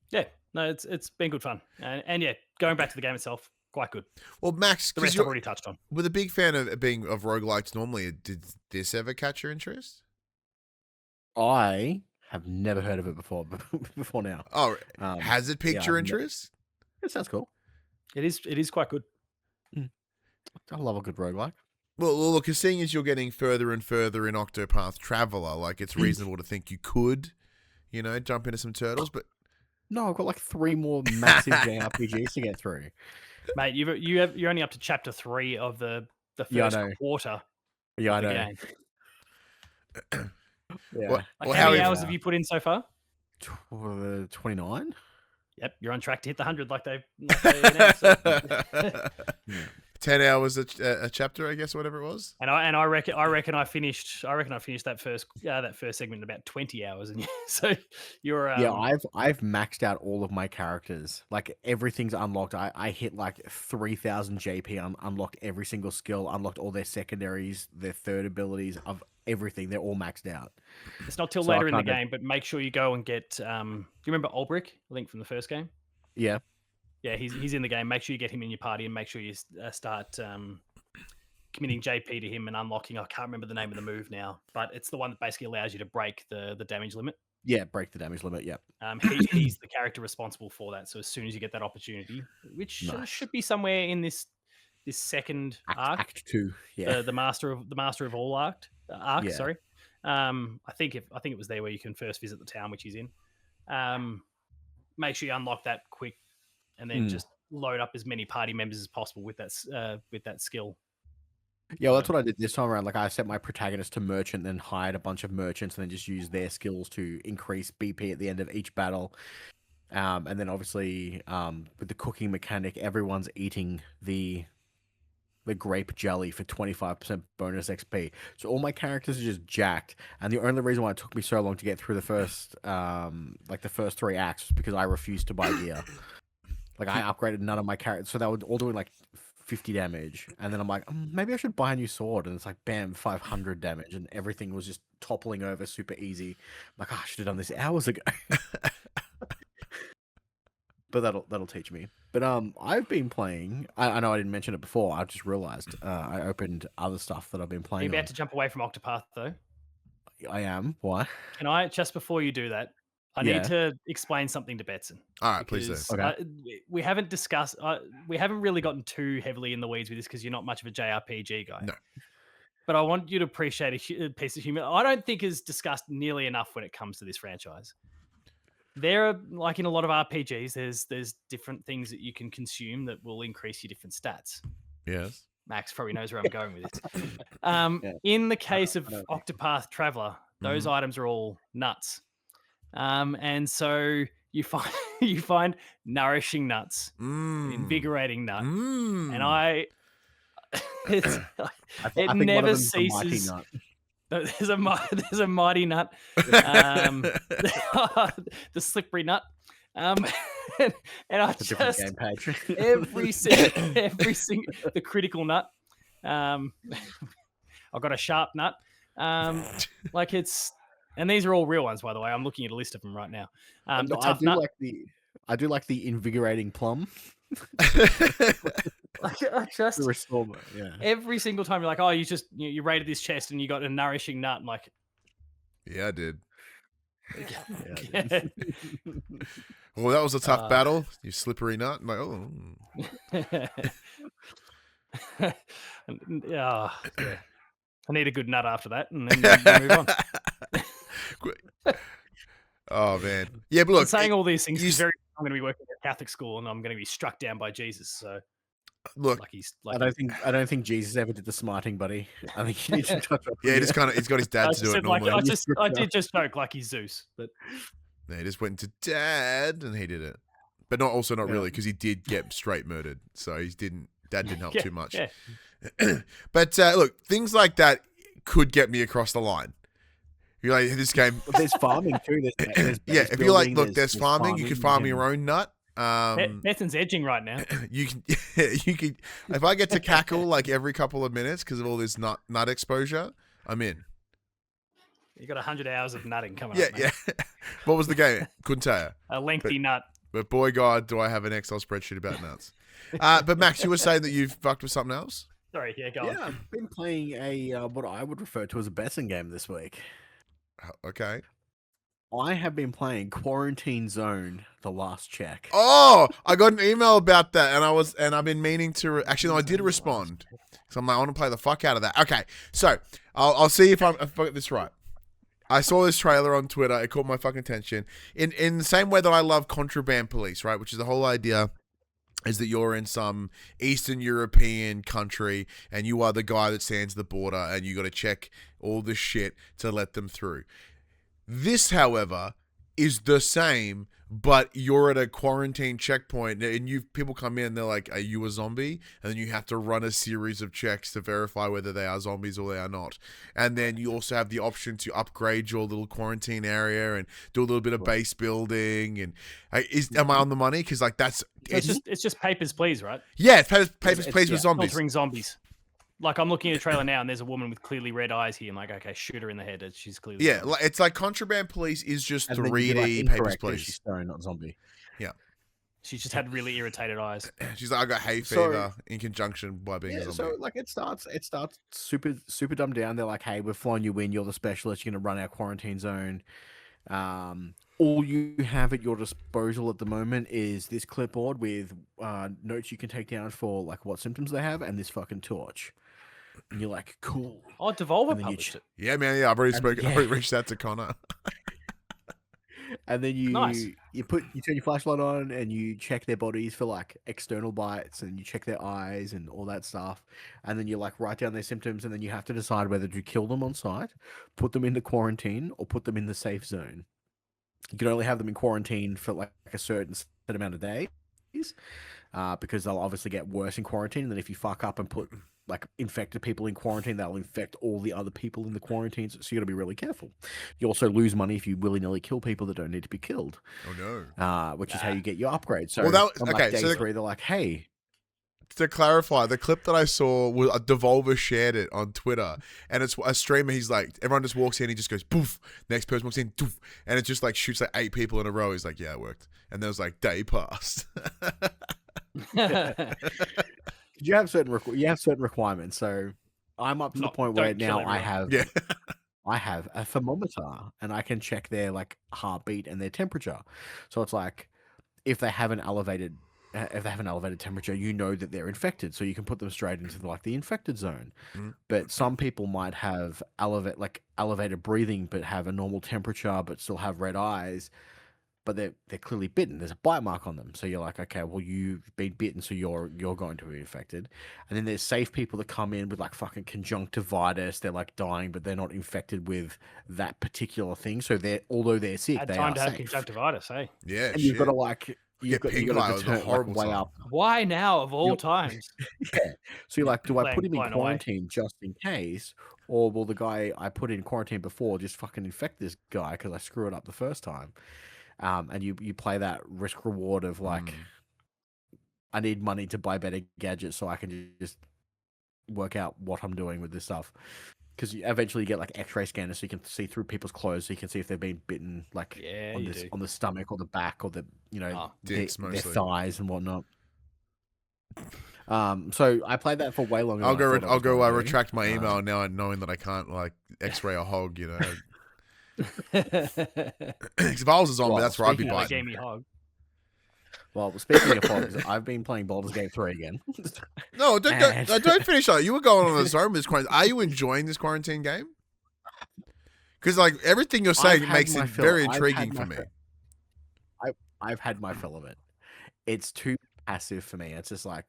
Yeah, no, it's been good fun, and yeah, going back to the game itself, quite good. Well, Max, The rest I've already touched on. with a big fan of roguelikes normally, did this ever catch your interest? I have never heard of it before now. Oh, has it piqued your interest? It sounds cool. It is quite good. I love a good roguelike. Well, look, as seeing as you're getting further and further in Octopath Traveller, like it's reasonable to think you could, jump into some turtles, but No, I've got like 3 more massive JRPGs to get through. Mate, you're only up to chapter 3 of the first quarter Yeah, I of the know. game. Yeah. Like, how many hours have you put in so far? 29? Yep, you're on track to hit the 100 like they announced. 10 hours a chapter, I guess, whatever it was. And I reckon I finished that first segment in about 20 hours, and so you're Yeah, I've maxed out all of my characters. Like everything's unlocked. I hit like 3,000 JP, unlocked every single skill, unlocked all their secondaries, their third abilities, of everything. They're all maxed out. It's not till later in the game, but make sure you go and get. Do you remember Ulbrich, I think from the first game? Yeah. Yeah, he's in the game. Make sure you get him in your party, and make sure you start committing JP to him and unlocking. I can't remember the name of the move now, but it's the one that basically allows you to break the damage limit. Yeah, break the damage limit. Yeah. He's the character responsible for that. So as soon as you get that opportunity, which should be somewhere in this second arc, Act 2. Yeah. the master of all arc. Yeah. Sorry. I think it was there where you can first visit the town, which he's in. Make sure you unlock that quick. And then just load up as many party members as possible with that skill. Yeah, well, that's what I did this time around. Like, I set my protagonist to merchant, then hired a bunch of merchants, and then just used their skills to increase BP at the end of each battle. And then obviously, with the cooking mechanic, everyone's eating the grape jelly for 25% bonus XP. So all my characters are just jacked. And the only reason why it took me so long to get through the first 3 acts was because I refused to buy gear. Like, I upgraded none of my characters, so they were all doing like 50 damage. And then I'm like, maybe I should buy a new sword. And it's like, bam, 500 damage. And everything was just toppling over super easy. I'm like, I should have done this hours ago. But that'll teach me. But I've been playing. I know I didn't mention it before. I just realized I opened other stuff that I've been playing. You're about to jump away from Octopath, though. I am. Why? Can I, just before you do that, I need to explain something to Betson. All right, please do. Okay. We haven't discussed. We haven't really gotten too heavily in the weeds with this because you're not much of a JRPG guy. No. But I want you to appreciate a piece of humor. I don't think is discussed nearly enough when it comes to this franchise. There are, like in a lot of RPGs, there's different things that you can consume that will increase your different stats. Yes. Max probably knows where I'm going with this. In the case of Octopath Traveller, those items are all nuts. And so you find nourishing nuts, invigorating nut, and it never ceases. There's a mighty nut, the slippery nut, and I just every single the critical nut. I've got a sharp nut, like it's. And these are all real ones, by the way. I'm looking at a list of them right now. The tough nut. I do like the invigorating plum. I just every single time you're like, oh, you raided this chest and you got a nourishing nut. I'm like, yeah, I did. Well, that was a tough battle. You slippery nut. I'm like, yeah. I need a good nut after that, and then move on. Oh man, yeah. But look, saying all these things is very. I'm going to be working at a Catholic school, and I'm going to be struck down by Jesus. So, look, I don't think Jesus ever did the smarting, buddy. I think he needs to touch up. Yeah, he's got his dad to do it normally. I did just joke like he's Zeus, but no, he just went to dad and he did it, but not really because he did get straight murdered. So dad didn't help too much. Yeah. But look, things like that could get me across the line. You're like, this game. But there's farming too. There's Yeah, base if you like, building, look, there's farming. You can farm your own nut. Bethan's edging right now. You can, you can. If I get to cackle like every couple of minutes because of all this nut exposure, I'm in. You got 100 hours of nutting coming Yeah, up. Mate. yeah. What was the game? Couldn't tell you. A lengthy nut. But boy, God, do I have an Excel spreadsheet about nuts. But Max, you were saying that you've fucked with something else? Sorry, yeah, go on. Yeah, I've been playing a what I would refer to as a betting game this week. Okay. I have been playing Quarantine Zone: The Last Check. Oh, I got an email about that, and I've been meaning to. Actually, no, I did respond. So I'm like, I want to play the fuck out of that. Okay, so I'll see if I got this right. I saw this trailer on Twitter. It caught my fucking attention. In the same way that I love Contraband Police, right? Which is the whole idea is that you're in some Eastern European country and you are the guy that stands at the border and you got to check all this shit to let them through. This, however, is the same, but you're at a quarantine checkpoint and people come in and they're like, are you a zombie? And then you have to run a series of checks to verify whether they are zombies or they are not. And then you also have the option to upgrade your little quarantine area and do a little bit of base building. And am I on the money? Because like It's just Papers, Please, right? Yeah, it's Papers, Please with zombies. Filtering zombies. Like, I'm looking at a trailer now, and there's a woman with clearly red eyes here. I'm like, okay, shoot her in the head. She's clearly... Yeah, it's like Contraband Police is just And then you 3D get, Papers, Please. She's stone, not zombie. Yeah. She's just had really irritated eyes. She's like, I got hay fever in conjunction by being a zombie. So like it starts super dumbed down. They're like, hey, we've flown you in. You're the specialist. You're going to run our quarantine zone. All you have at your disposal at the moment is this clipboard with notes you can take down for like what symptoms they have and this fucking torch. And you're like, cool. Oh, Devolver published it. Yeah, man. Yeah, I've already reached out to Connor. And then you Nice. you turn your flashlight on and you check their bodies for like external bites and you check their eyes and all that stuff. And then you like write down their symptoms and then you have to decide whether to kill them on site, put them into quarantine, or put them in the safe zone. You can only have them in quarantine for like a certain set amount of days, because they'll obviously get worse in quarantine. And then if you fuck up and put like infected people in quarantine, that'll infect all the other people in the quarantines. So you got to be really careful. You also lose money if you willy-nilly kill people that don't need to be killed. Oh no! Which is how you get your upgrade. So Well, on like day 3, they're like, hey. To clarify, the clip that I saw was Devolver shared it on Twitter, and it's a streamer. He's like, everyone just walks in, he just goes poof. Next person walks in, poof, and it just like shoots like 8 people in a row. He's like, yeah, it worked. And there was like day passed. You have certain requirements. So I'm up to the point where now I have a thermometer and I can check their like heartbeat and their temperature. So it's like if they have an elevated temperature, you know that they're infected, so you can put them straight into like the infected zone. But some people might have elevated breathing but have a normal temperature but still have red eyes, but they're clearly bitten. There's a bite mark on them. So you're like, okay, well, you've been bitten, so you're going to be infected. And then there's safe people that come in with like fucking conjunctivitis. They're like dying, but they're not infected with that particular thing. So although they're sick, they are time to have safe. Conjunctivitis, hey? Yeah, and you've got to like you've got to turn horrible way up. Why now of all times? Yeah. So you're like, do I put him in Blown away. quarantine just in case, or will the guy I put in quarantine before just fucking infect this guy because I screw it up the first time? And you play that risk reward of like, I need money to buy better gadgets so I can just work out what I'm doing with this stuff. Because you eventually get like X-ray scanners so you can see through people's clothes, so you can see if they've been bitten like on the stomach or the back or the their thighs and whatnot. So I played that for way longer. I'll go retract my email now, knowing that I can't like X-ray a hog. You know. If I was a zombie, that's where I'd be biting. Well, speaking of hogs, I've been playing Baldur's Gate 3 again. No, don't finish that. You were going on a zone with this quarantine. Are you enjoying this quarantine game? Because like everything you're saying makes it very intriguing for me. I've had my fill of it. It's too passive for me. It's just like,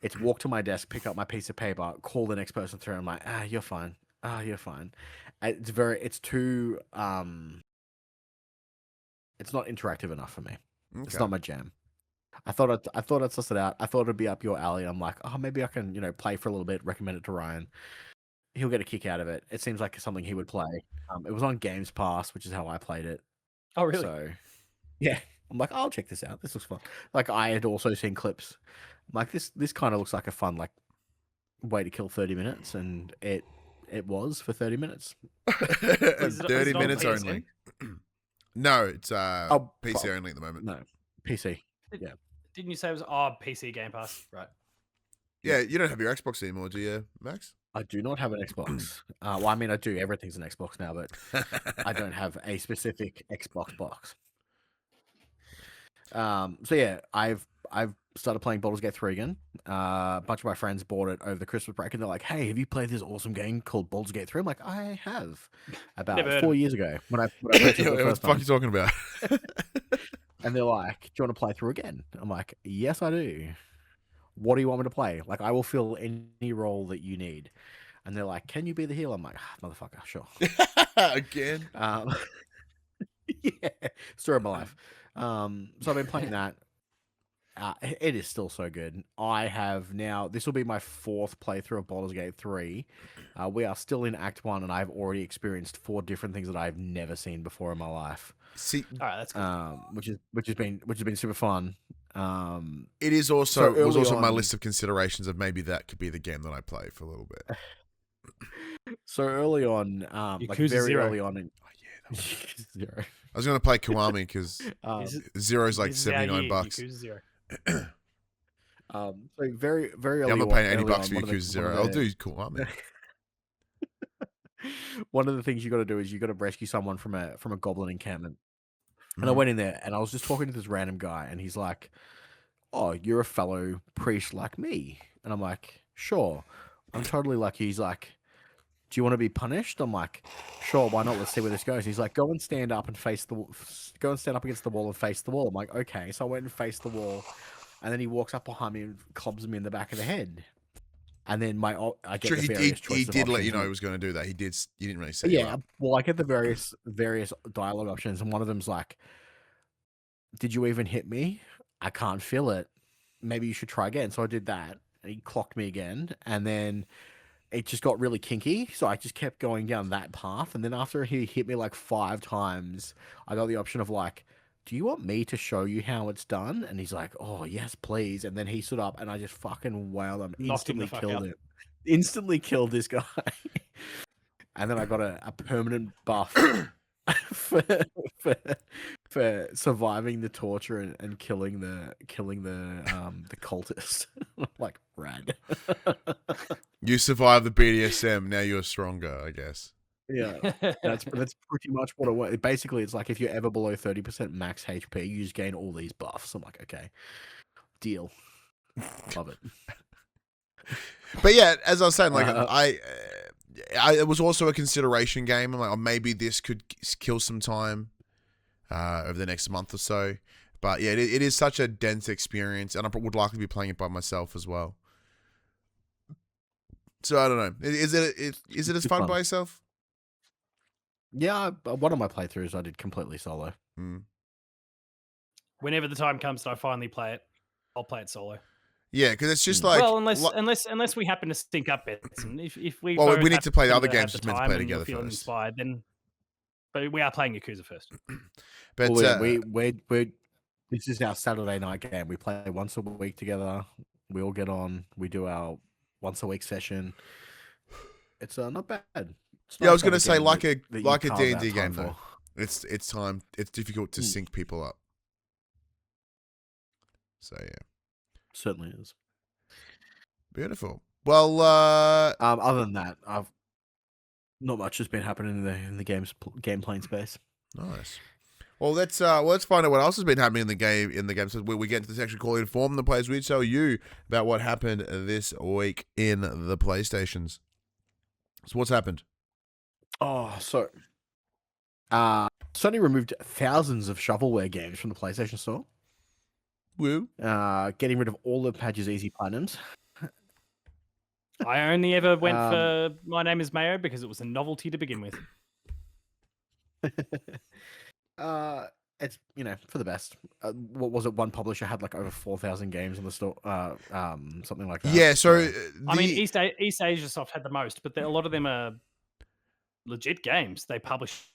it's walk to my desk, pick up my piece of paper, call the next person through. I'm like, you're fine. You're fine. It's too, it's not interactive enough for me. Okay. It's not my jam. I thought I'd suss it out. I thought it'd be up your alley. I'm like, maybe I can, play for a little bit, recommend it to Ryan. he'll get a kick out of it. It seems like something he would play. It was on Games Pass, which is how I played it. Oh, really? So, yeah, I'm like, I'll check this out. This looks fun. Like, I had also seen clips. I'm like, this kind of looks like a fun like way to kill 30 minutes, and it was for 30 minutes. Is it 30 on minutes PSN? only. No, it's Oh, PC only at the moment. No, PC. Didn't you say it was PC Game Pass? Right. Yeah, you don't have your Xbox anymore, do you, Max? I do not have an Xbox. Well, I mean, I do. Everything's an Xbox now, but I don't have a specific Xbox box. So yeah, I've started playing Baldur's Gate 3 again. A bunch of my friends bought it over the Christmas break, and they're like, "Hey, have you played this awesome game called Baldur's Gate 3?" I'm like, "I have." About Never heard 4 of it. years ago when I played it the What the first fuck are time. you talking about? And they're like, "Do you want to play through again?" I'm like, "Yes, I do. What do you want me to play? Like, I will fill any role that you need." And they're like, "Can you be the healer?" I'm like, "Motherfucker, sure." Again? Yeah, story of my life. So I've been playing that. It is still so good. I have now. This will be my 4th playthrough of Baldur's Gate 3. We are still in Act 1, and I've already experienced 4 different things that I've never seen before in my life. See, All right, that's good. Which has been super fun. it is also So was early also on my on- list of considerations of maybe that could be the game that I play for a little bit. So early on, like Yakuza very 0. early on in Oh, yeah, Zero. I was going to play Kiwami because Is it- Zero's like this is our year, $79. Yakuza 0. So very early Yeah, I'm not on, paying $80 early for on, one of Yakuza the- Zero. one of I'll the- do Kiwami. One of the things you got to do is you got to rescue someone from a goblin encampment. And I Mhm. went in there and I was just talking to this random guy, and he's like, "Oh, you're a fellow priest like me," and I'm like, "Sure, I'm totally lucky." He's like, "Do you want to be punished?" I'm like, "Sure, why not? Let's see where this goes." He's like, "Go and stand up and go and stand up against the wall and face the wall." I'm like, "Okay." So I went and faced the wall, and then he walks up behind me and clubs me in the back of the head. And then I get Sure, the he various did. choices He of did let you options, know he and- was going to do that. He did. You didn't really say. you yeah, up. well, I get the various dialogue options, and one of them's like, "Did you even hit me? I can't feel it. Maybe you should try again." So I did that, and he clocked me again, and then it just got really kinky. So I just kept going down that path, and then after he hit me like 5 times, I got the option of like, "Do you want me to show you how it's done?" And he's like, "Oh yes, please." And then he stood up, and I just fucking wailed him, Knocked him the instantly fuck killed out. him. Instantly killed this guy. And then I got a permanent buff for, for surviving the torture and killing the cultist. Like, rad. You survived the BDSM. Now you're stronger, I guess. Yeah, that's pretty much what it was. Basically, it's like if you're ever below 30% max HP, you just gain all these buffs. I'm like, okay, deal. Love it. But yeah, as I was saying, like it was also a consideration game. I'm like, oh, maybe this could kill some time over the next month or so. But yeah, it is such a dense experience, and I would likely be playing it by myself as well. So I don't know. Is it as fun by yourself? Yeah, one of my playthroughs I did completely solo. Mm. Whenever the time comes that I finally play it, I'll play it solo. Yeah, because it's just like well, unless we happen to sync up bits, and if we well, both we need to play the other happen games have just the meant to time play and together we're feeling first. inspired, then. But we are playing Yakuza first. But Well, we this is our Saturday night game. We play once a week together. We all get on. We do our once a week session. It's not bad. It's yeah, I was nice to going to have say game like that you a carve out D&D time game though. for. It's time. It's difficult to sync people up. So yeah, Certainly is. beautiful. Well, Other than that, I've not much has been happening in the game playing space. nice. Well, let's find out what else has been happening in the game. So we get into the section called Inform the Players. We tell you about what happened this week in the PlayStations. So what's happened? Oh, so Sony removed thousands of shovelware games from the PlayStation Store. Woo. Getting rid of all of Padge's Easy Platinums. I only ever went for My Name is Mayo because it was a novelty to begin with. it's for the best. What was it? One publisher had like over 4,000 games on the store, something like that. Yeah, so I mean, East Asia Soft had the most, but a lot of them are legit games. They publish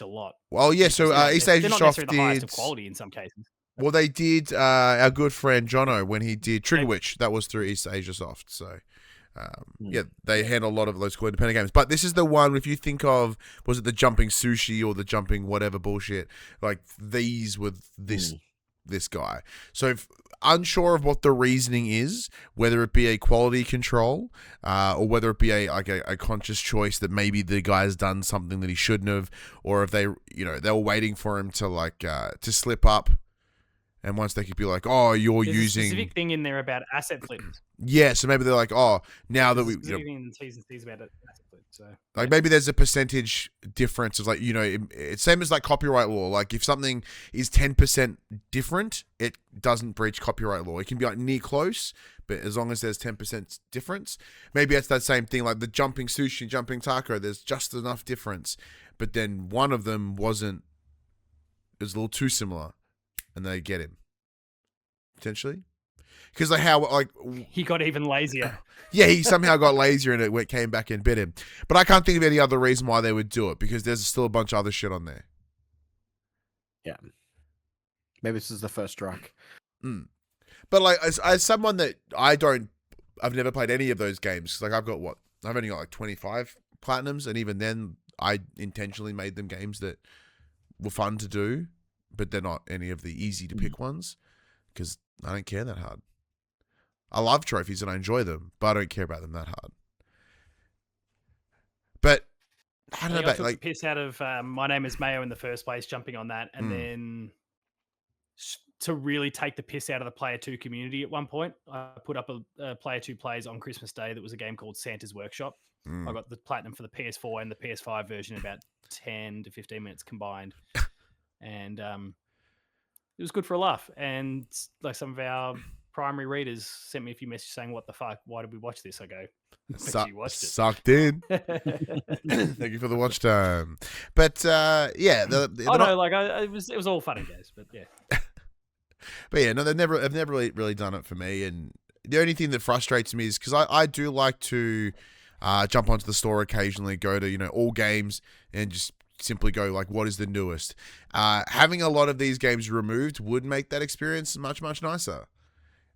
a lot. well, yeah. So East they're Asia not Soft necessarily the highest of did. quality in some cases. Well, they did our good friend Jono when he did Trigger Witch. That was through East Asia Soft. So, yeah, they handle a lot of those cool independent games. But this is the one, if you think of, was it the Jumping Sushi or the Jumping whatever bullshit? Like, these with this guy. So, unsure of what the reasoning is, whether it be a quality control or whether it be a conscious choice that maybe the guy's done something that he shouldn't have, or if they were waiting for him to to slip up. And once they could be like, oh, you're There's using... a specific thing in there about asset flips. Yeah, so maybe they're like, oh, now that we... Specific thing in the T's and C's about asset flips. So, like, maybe there's a percentage difference. It's like, it's same as like copyright law. Like, if something is 10% different, it doesn't breach copyright law. It can be like near close, but as long as there's 10% difference, maybe it's that same thing. Like the Jumping Sushi, Jumping Taco, there's just enough difference. But then one of them it was a little too similar. And they get him potentially because he got even lazier. Yeah, he somehow got lazier and it came back and bit him. But I can't think of any other reason why they would do it because there's still a bunch of other shit on there. Yeah, maybe this is the first strike. But like as someone that I've never played any of those games. Like I've only got like 25 platinums, and even then I intentionally made them games that were fun to do. But they're not any of the easy to pick ones because I don't care that hard. I love trophies and I enjoy them, but I don't care about them that hard. But I don't know about took the piss out of My Name is Mayo in the first place, jumping on that, and then to really take the piss out of the Player 2 community at one point, I put up a Player 2 plays on Christmas Day that was a game called Santa's Workshop. I got the platinum for the PS4 and the PS5 version in about 10 to 15 minutes combined. And it was good for a laugh. And like some of our primary readers sent me a few messages saying, "What the fuck? Why did we watch this?" I go, "You watched it." Sucked in. Thank you for the watch time. But yeah, it was all fun and games. But yeah, but yeah, no, they've never really done it for me. And the only thing that frustrates me is because I do like to jump onto the store occasionally, go to all games and just simply go like, what is the newest? Having a lot of these games removed would make that experience much nicer.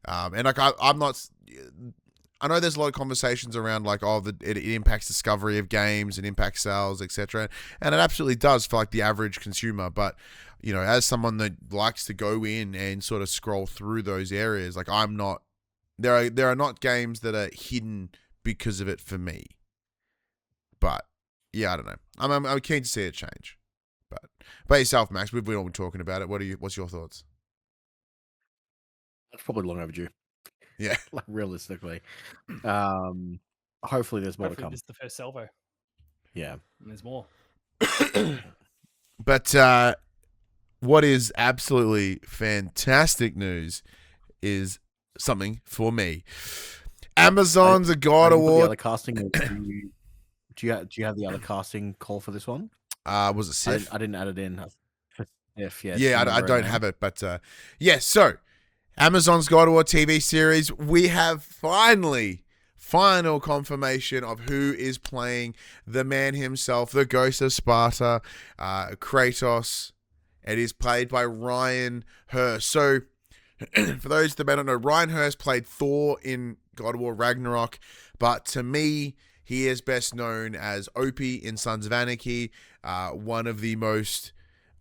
And like I'm not. I know there's a lot of conversations around like, it impacts discovery of games and impacts sales, etc. And it absolutely does for like the average consumer. But as someone that likes to go in and sort of scroll through those areas, like I'm not. There are not games that are hidden because of it for me. But yeah, I don't know. I'm keen to see it change. But by yourself, Max, we've all been talking about it. What's your thoughts? It's probably long overdue. Yeah. Like realistically. Hopefully there's more to come. This is the first salvo. Yeah. And there's more. But what is absolutely fantastic news is something for me. Amazon's a God Award. The other casting, do you have the other casting call for this one? Was it Sif? I didn't add it in. If yeah, I don't have it, but yeah. So Amazon's God Award TV series. We have final confirmation of who is playing the man himself, the Ghost of Sparta, Kratos. It is played by Ryan Hurst. So for those that may not know, Ryan Hurst played Thor in God of War Ragnarok, but to me, he is best known as Opie in Sons of Anarchy, one of the most,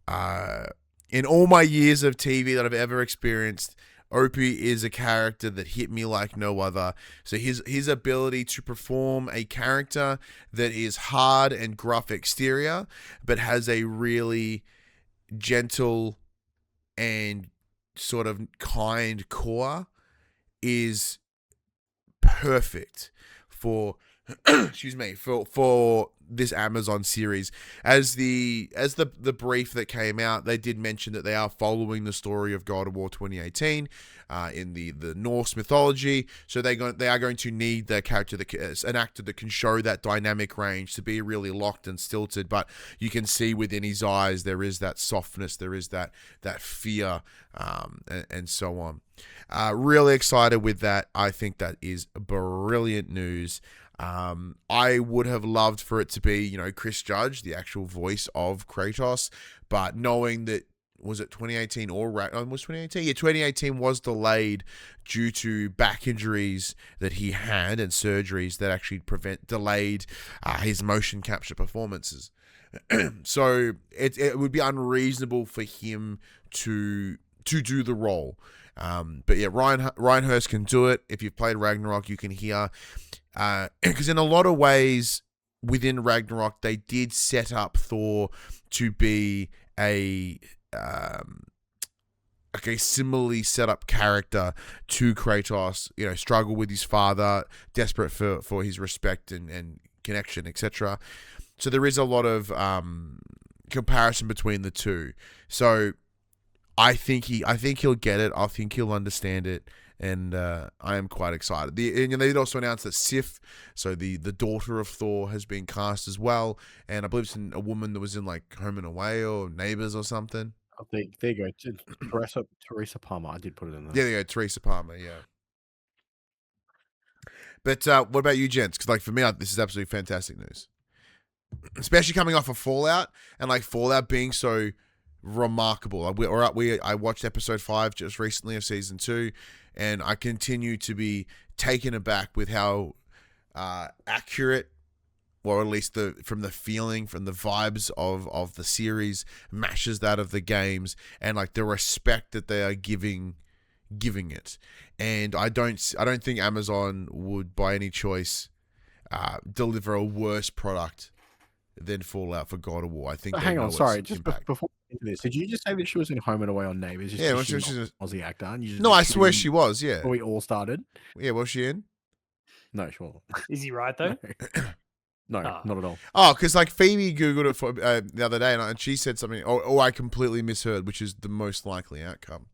in all my years of TV that I've ever experienced, Opie is a character that hit me like no other. So his ability to perform a character that is hard and gruff exterior, but has a really gentle and sort of kind core is perfect for excuse me, for this Amazon series. As the brief that came out, they did mention that they are following the story of God of War 2018 in the Norse mythology. So they are going to need their character, an actor that can show that dynamic range, to be really locked and stilted. But you can see within his eyes there is that softness, there is that fear, and so on. Really excited with that. I think that is brilliant news. I would have loved for it to be, Chris Judge, the actual voice of Kratos, but knowing that, was it 2018 or was 2018? Yeah, 2018 was delayed due to back injuries that he had and surgeries that actually delayed his motion capture performances. So it would be unreasonable for him to do the role. But yeah, Ryan Hurst can do it. If you've played Ragnarok, you can hear. Because in a lot of ways within Ragnarok, they did set up Thor to be a similarly set up character to Kratos, struggle with his father, desperate for his respect and connection, etc. So there is a lot of comparison between the two. So I think he'll get it. I think he'll understand it. And I am quite excited. They also announced that Sif, so the daughter of Thor, has been cast as well. And I believe it's a woman that was in like Home and Away or Neighbours or something. I think there you go. Teresa Palmer. I did put it in there. Yeah, there you go. Teresa Palmer, yeah. But what about you, gents? Because for me, this is absolutely fantastic news. Especially coming off of Fallout, and Fallout being so remarkable. I watched episode 5 just recently of season 2, and I continue to be taken aback with how accurate, or at least from the feeling, from the vibes of the series matches that of the games, and the respect that they are giving it. And I don't think Amazon would, by any choice, deliver a worse product than Fallout for God of War. I think. Hang on, sorry. Just before this, did you just say that she was in Home and Away on Neighbours? Yeah, she's an Aussie actor. And you no, I swear she was. Yeah, before we all started. Yeah, was she in? No, she wasn't. Is he right though? No, not at all. Oh, because Phoebe googled it for the other day, and she said something. Oh, I completely misheard, which is the most likely outcome.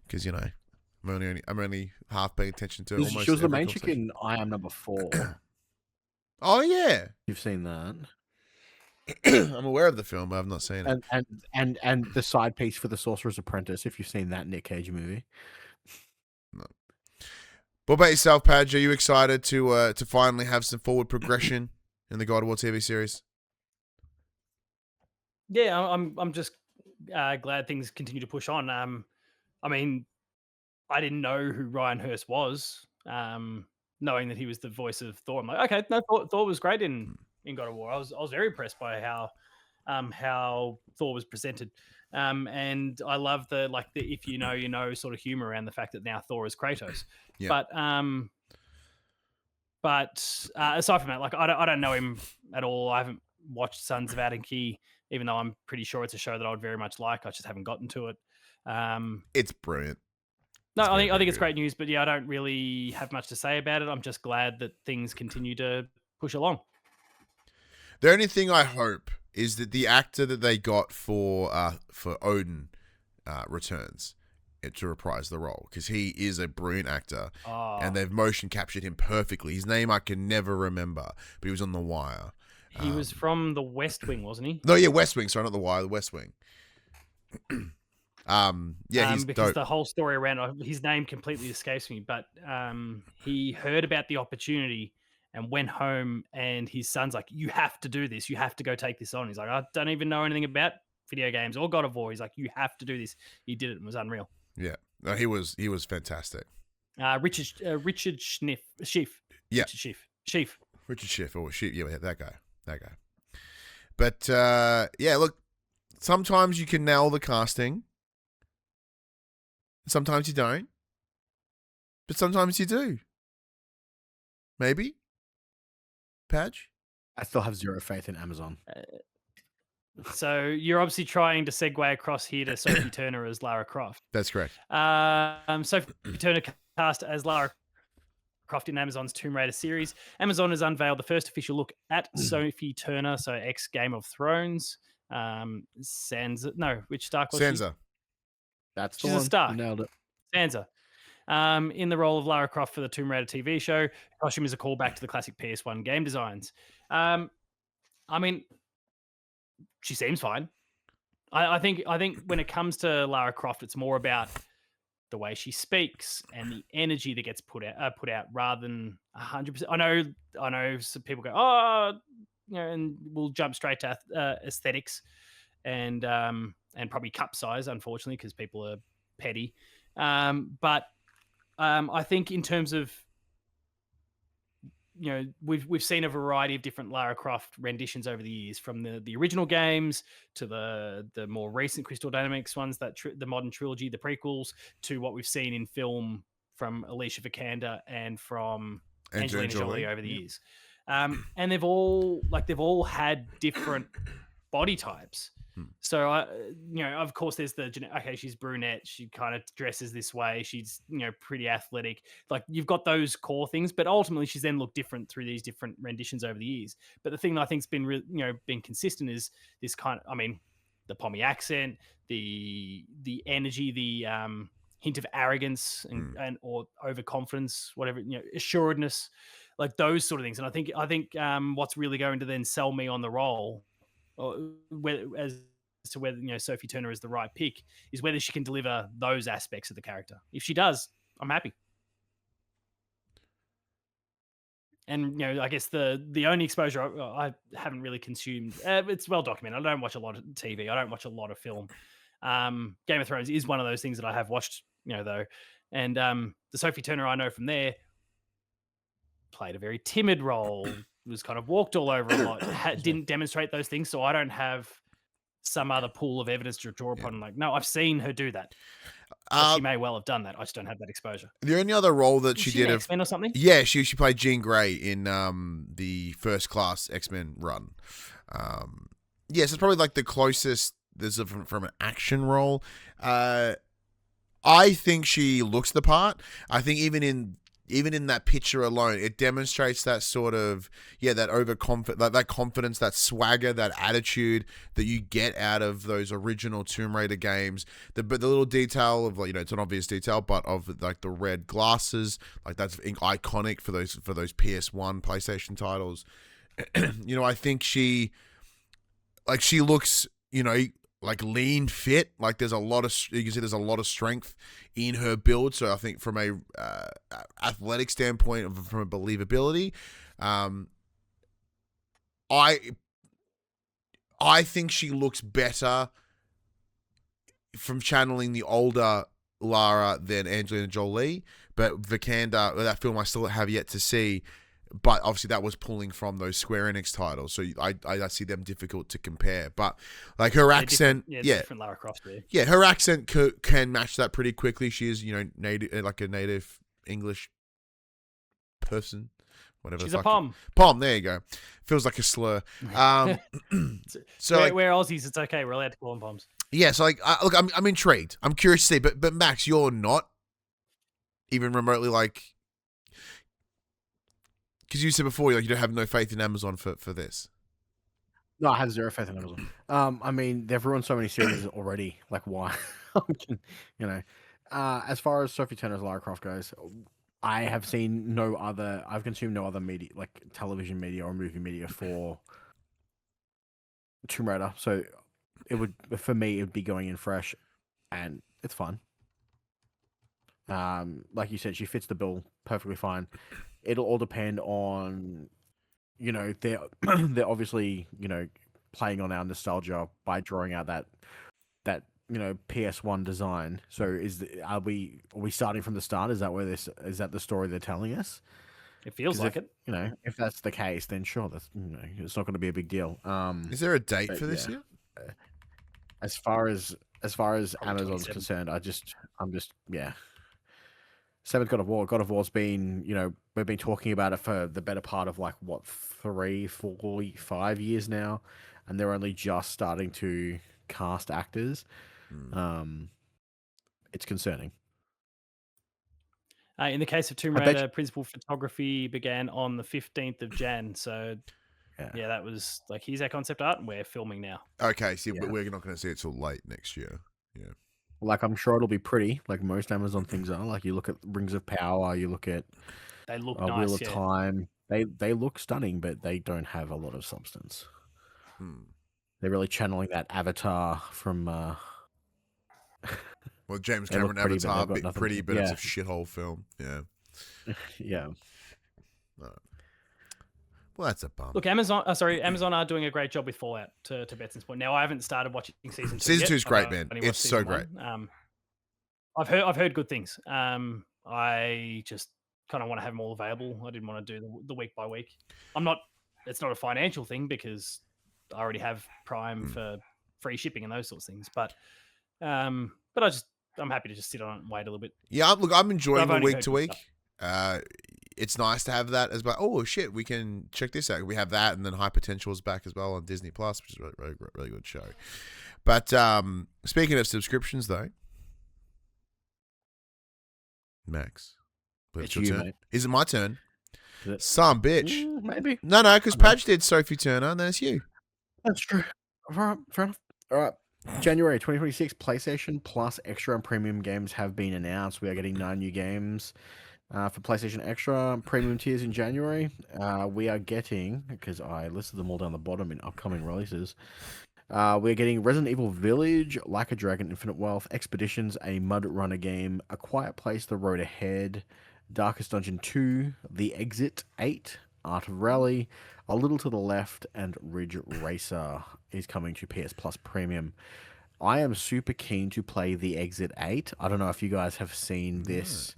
Because I'm only half paying attention to. She was the main chick in I Am Number 4. Oh yeah, you've seen that. I'm aware of the film, but I've not seen it. And the side piece for The Sorcerer's Apprentice, if you've seen that Nick Cage movie. No. What about yourself, Padge? Are you excited to finally have some forward progression in the God of War TV series? Yeah, I'm just glad things continue to push on. I mean, I didn't know who Ryan Hurst was. Knowing that he was the voice of Thor, I'm like, okay, no, Thor was great in God of War. I was very impressed by how Thor was presented, and I love the if you know sort of humor around the fact that now Thor is Kratos. Yeah. But aside from that, I don't know him at all. I haven't watched Sons of Anarchy, even though I'm pretty sure it's a show that I would very much like. I just haven't gotten to it. It's brilliant. No, I think it's great news, but yeah, I don't really have much to say about it. I'm just glad that things continue to push along. The only thing I hope is that the actor that they got for Odin returns to reprise the role, because he is a brilliant actor, and they've motion captured him perfectly. His name I can never remember, but he was on The Wire. He was from The West Wing, wasn't he? No, yeah, West Wing. Sorry, not The Wire, The West Wing. He's because dope. The whole story around his name completely escapes me, but he heard about the opportunity and went home, and his son's like, you have to do this. You have to go take this on. He's like, I don't even know anything about video games or God of War. He's like, you have to do this. He did it and was unreal. Yeah. No, he was fantastic. Richard Schiff. Yeah. Richard Schiff. Oh, Schiff. Yeah, that guy. But, yeah, look, sometimes you can nail the casting. Sometimes you don't. But sometimes you do. Maybe. Padge? I still have zero faith in Amazon. So you're obviously trying to segue across here to Sophie Turner as Lara Croft. That's correct. Sophie Turner cast as Lara Croft in Amazon's Tomb Raider series. Amazon has unveiled the first official look at Sophie Turner, so ex Game of Thrones. Sansa, no, which Stark was she? Sansa. That's the She's a one. Stark. You nailed it. Sansa. In the role of Lara Croft for the Tomb Raider TV show. Costume is a callback to the classic PS1 game designs. I mean, she seems fine. I think when it comes to Lara Croft, it's more about the way she speaks and the energy that gets put out rather than 100%. I know some people go, oh, and we'll jump straight to aesthetics and probably cup size, unfortunately, because people are petty. But I think in terms of, we've seen a variety of different Lara Croft renditions over the years, from the original games to the more recent Crystal Dynamics ones, the modern trilogy, the prequels, to what we've seen in film from Alicia Vikander and from Angelina Jolie over the years. And they've all had different body types. So of course, there's okay, she's brunette, she kind of dresses this way, she's pretty athletic. Like, you've got those core things, but ultimately she's then looked different through these different renditions over the years. But the thing that I think's been been consistent is this kind of, the Pommy accent, the energy, the hint of arrogance and or overconfidence, whatever, assuredness, like those sort of things. And I think what's really going to then sell me on the role, or as to whether Sophie Turner is the right pick, is whether she can deliver those aspects of the character. If she does, I'm happy. And I guess the only exposure I haven't really consumed, it's well documented. I don't watch a lot of TV. I don't watch a lot of film. Game of Thrones is one of those things that I have watched, though. And the Sophie Turner I know from there played a very timid role, was kind of walked all over a lot, didn't demonstrate those things. So I don't have some other pool of evidence to draw upon. Like, no, I've seen her do that. She may well have done that. I just don't have that exposure. The only other role that she did, X-Men or something? Yeah, she played Jean Grey in the First Class X-Men run. Yes, it's probably like the closest there's from an action role. I think she looks the part. I think even in that picture alone, it demonstrates that sort of, that overconfidence, that confidence, that swagger, that attitude that you get out of those original Tomb Raider games. But the little detail of, it's an obvious detail, but of like the red glasses, like that's iconic for those PS1 PlayStation titles. I think she looks, like lean, fit. Like you can see there's a lot of strength in her build. So I think from a athletic standpoint, from a believability, I think she looks better from channeling the older Lara than Angelina Jolie. But Vikander, that film I still have yet to see. But obviously that was pulling from those Square Enix titles, so I see them difficult to compare. But like her accent, different Lara Croft, really. Yeah, her accent can match that pretty quickly. She is, native, like a native English person, whatever. She's a pom. Pom, there you go. Feels like a slur. So we're Aussies, it's okay. We're allowed to call them poms. Yeah, so look, I'm intrigued. I'm curious to see, but Max, you're not even remotely like. Because you said before, you don't have no faith in Amazon for this. No, I have zero faith in Amazon. They've ruined so many series already. Like, why? As far as Sophie Turner's Lara Croft goes, I have seen I've consumed no other media, like television media or movie media for Tomb Raider. So for me, it would be going in fresh, and it's fun. Like you said, she fits the bill perfectly fine. It'll all depend on, they're obviously, playing on our nostalgia by drawing out that PS1 design. So are we starting from the start? Is that the story they're telling us? It feels like it. If that's the case, then sure, that's it's not going to be a big deal. Is there a date for this year? As far as Probably Amazon's 27. concerned, I'm just Seventh God of War. God of War's been, we've been talking about it for the better part of 3, 4, 5 years now, and they're only just starting to cast actors. It's concerning. In the case of Tomb I bet Raider, principal photography began on the 15th of Jan. So, yeah, that was like, here's our concept art, and we're filming now. Okay, see, Yeah. but we're not going to see it till late next year. Yeah. Like, I'm sure it'll be pretty, like most Amazon things are. Like, you look at Rings of Power, you look at They look Wheel nice, of yeah. Time. They look stunning, but they don't have a lot of substance. They're really channeling that Avatar from. Well, James They look Cameron pretty, but Avatar, they've got nothing pretty, to- but it's yeah. a shithole film. Yeah. Yeah. Well, that's a bum. Look, Amazon are doing a great job with Fallout, to Betson's point. Now, I haven't started watching season 2 Season yet. 2 is great, I've man. only watched It's so season great. 1. I've heard good things. I just kind of want to have them all available. I didn't want to do the week by week. It's not a financial thing because I already have Prime for free shipping and those sorts of things. But I'm happy to just sit on it and wait a little bit. Yeah, look, I'm enjoying I've the only week heard to good week. stuff. It's nice to have that as well. Oh shit, we can check this out. We have that, and then High Potential is back as well on Disney Plus, which is a really good show. But speaking of subscriptions, though, Max, but It's your you, turn. mate. Is it my turn? Is it? Some bitch. Maybe. No, because Okay. Padge did Sophie Turner, and then it's you. That's true. All right, fair enough. All right. January 2026, PlayStation Plus Extra and Premium games have been announced. We are getting 9 new games for PlayStation Extra Premium tiers in January. We are getting, because I listed them all down the bottom in upcoming releases, we're getting Resident Evil Village, Like a Dragon Infinite Wealth, Expeditions, a Mud Runner game, A Quiet Place, The Road Ahead, Darkest Dungeon 2, The Exit 8, Art of Rally, A Little to the Left, and Ridge Racer is coming to PS Plus Premium. I am super keen to play The Exit 8. I don't know if you guys have seen this.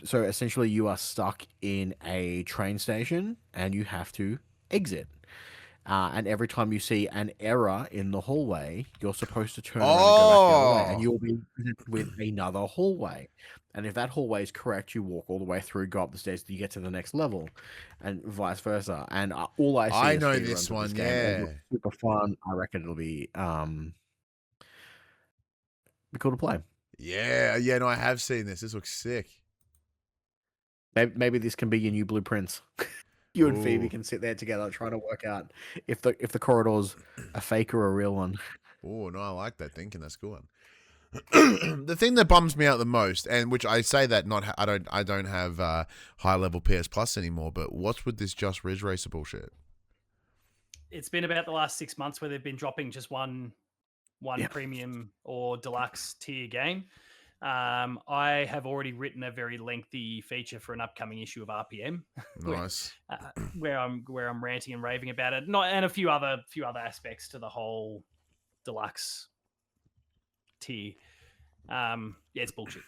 So essentially you are stuck in a train station and you have to exit. And every time you see an error in the hallway, you're supposed to turn around and go back the other way, and you'll be presented with another hallway. And if that hallway is correct, you walk all the way through, go up the stairs, you get to the next level, and vice versa. And all I see I is know speedruns this of one, game. It yeah. looks super fun. I reckon it'll be cool to play. Yeah, no, I have seen this. This looks sick. Maybe this can be your new blueprints. You and Phoebe Ooh. can sit there together trying to work out if the corridor's a fake or a real one. Oh, no, I like that thinking. That's a good one. The thing that bums me out the most, and which I say that I don't have high level PS Plus anymore, but what's with this Just Ridge Racer bullshit? It's been about the last 6 months where they've been dropping just one Yeah. premium or deluxe tier game. I have already written a very lengthy feature for an upcoming issue of RPM. Nice. where I'm ranting and raving about it. And a few other aspects to the whole deluxe tier. It's bullshit.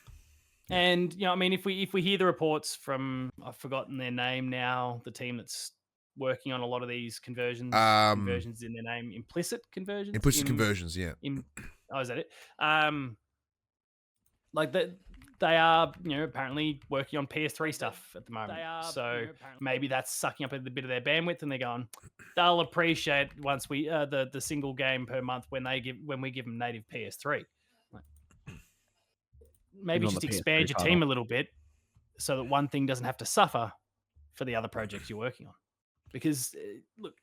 And I mean, if we hear the reports from, I've forgotten their name now, the team that's working on a lot of these conversions in their name, implicit conversions. Conversions, yeah. Is that it? Like that, they are, apparently working on PS3 stuff at the moment. So maybe that's sucking up a bit of their bandwidth, and they're going, they'll appreciate once we the single game per month when we give them native PS3. Like, maybe On just the PS3 expand your title. team a little bit so that one thing doesn't have to suffer for the other projects you're working on. Because look,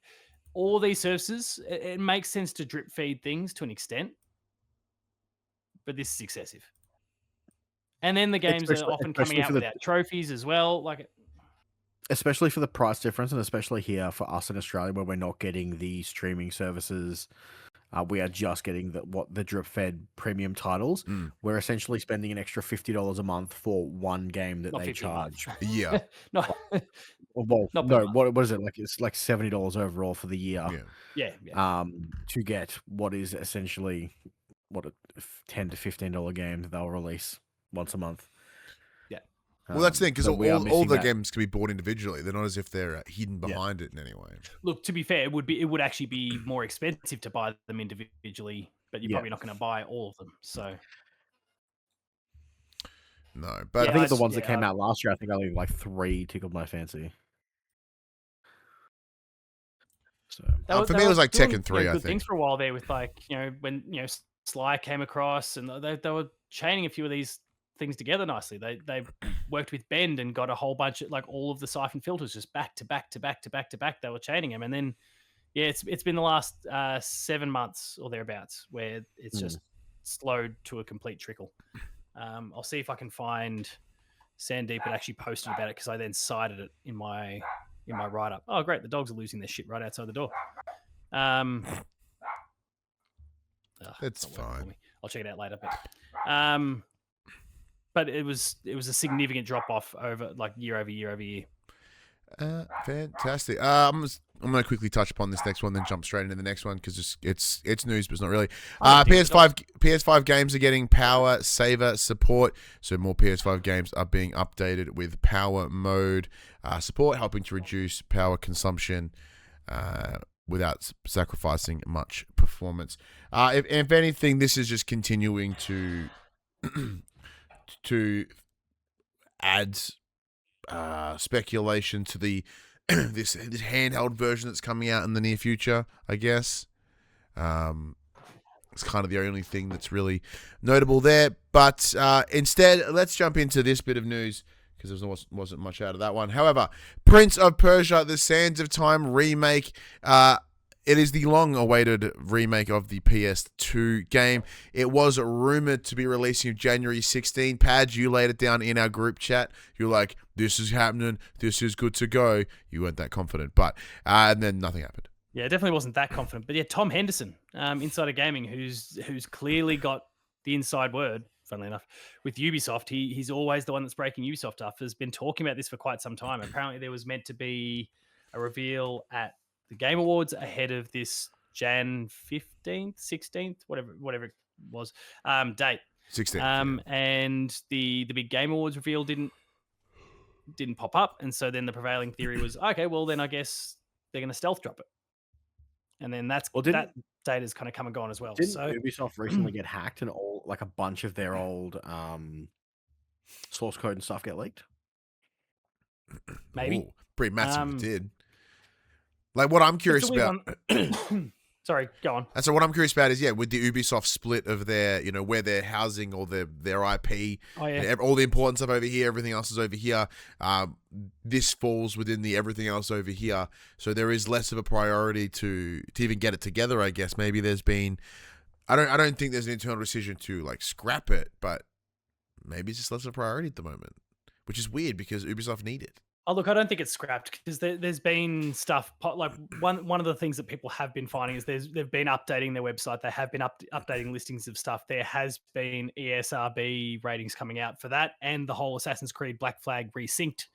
all these services, it makes sense to drip feed things to an extent, but this is excessive. And then the games are often coming out without trophies as well. Especially for the price difference, and especially here for us in Australia, where we're not getting the streaming services, we are just getting the drip fed premium titles. We're essentially spending an extra $50 a month for one game that they charge. Yeah. No. Well, no. What is it like? It's like $70 overall for the year. Yeah. To get what is essentially a $10 to $15 game that they'll release once a month. Yeah. Well, that's the thing, because so all the games can be bought individually. They're not as if they're hidden behind it in any way. Look, to be fair, it would actually be more expensive to buy them individually, but you're probably not going to buy all of them. So no, but I think the ones that came out last year, I think only like 3 tickled my fancy. So for me, it was like Tekken 3. I good think things for a while there with when Sly came across, and they were chaining a few of these things together nicely. They worked with Bend and got a whole bunch of like all of the siphon filters just back to back to back to back to back. They were chaining them, and then it's been the last 7 months or thereabouts where it's just slowed to a complete trickle. I'll see if I can find Sandeep had actually posted about it because I then cited it in my write up. Oh, great! The dogs are losing their shit right outside the door. It's fine. I'll check it out later. But it was a significant drop off over like year over year over year. Fantastic. I'm going to quickly touch upon this next one, then jump straight into the next one because it's news, but it's not really. PS5 games are getting power saver support, so more PS5 games are being updated with power mode support, helping to reduce power consumption without sacrificing much performance. If anything, this is just continuing to to add speculation to the this handheld version that's coming out in the near future, I guess. It's kind of the only thing that's really notable there. But instead, let's jump into this bit of news because there wasn't much out of that one. However, Prince of Persia: The Sands of Time remake. It is the long-awaited remake of the PS2 game. It was rumored to be releasing January 16. Padge, you laid it down in our group chat. You're like, this is happening. This is good to go. You weren't that confident, but and then nothing happened. Yeah, definitely wasn't that confident. But yeah, Tom Henderson, Insider Gaming, who's clearly got the inside word, funnily enough, with Ubisoft. He's always the one that's breaking Ubisoft up, has been talking about this for quite some time. Apparently there was meant to be a reveal at the Game Awards ahead of this Jan 15th, 16th, whatever it was, date. 16th. And the big Game Awards reveal didn't pop up. And so then the prevailing theory was, okay, well then I guess they're going to stealth drop it. And then that date has kind of come and gone as well. Didn't So Ubisoft recently get hacked and a bunch of their old source code and stuff get leaked? maybe. Ooh, pretty massive it did. Like what I'm curious about. Sorry, go on. And so what I'm curious about is, with the Ubisoft split of their, where they're housing all their IP, all the important stuff over here, everything else is over here. This falls within the everything else over here. So there is less of a priority to even get it together, I guess. Maybe there's been, I don't think there's an internal decision to like scrap it, but maybe it's just less of a priority at the moment, which is weird because Ubisoft need it. Oh, look, I don't think it's scrapped because there's been stuff like one of the things that people have been finding is they've been updating their website. They have been updating listings of stuff. There has been ESRB ratings coming out for that, and the whole Assassin's Creed Black Flag resynced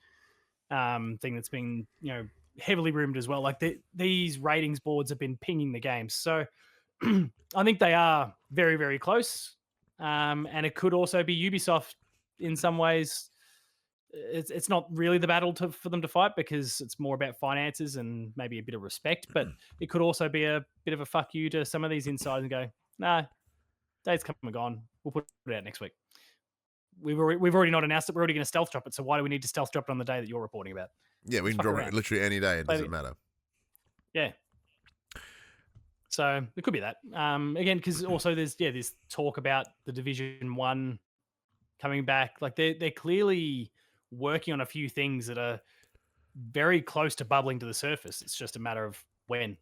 thing that's been heavily rumored as well. Like these ratings boards have been pinging the games, so I think they are very, very close. And it could also be Ubisoft in some ways. It's not really the battle for them to fight because it's more about finances and maybe a bit of respect, but it could also be a bit of a fuck you to some of these insiders and go, nah, date's come and gone. We'll put it out next week. We've already not announced it. We're already going to stealth drop it. So why do we need to stealth drop it on the day that you're reporting about? Yeah, we can drop it literally any day. It doesn't matter. Yeah. So it could be that. Again, because also there's talk about the Division 1 coming back. Like they're clearly working on a few things that are very close to bubbling to the surface. It's just a matter of when,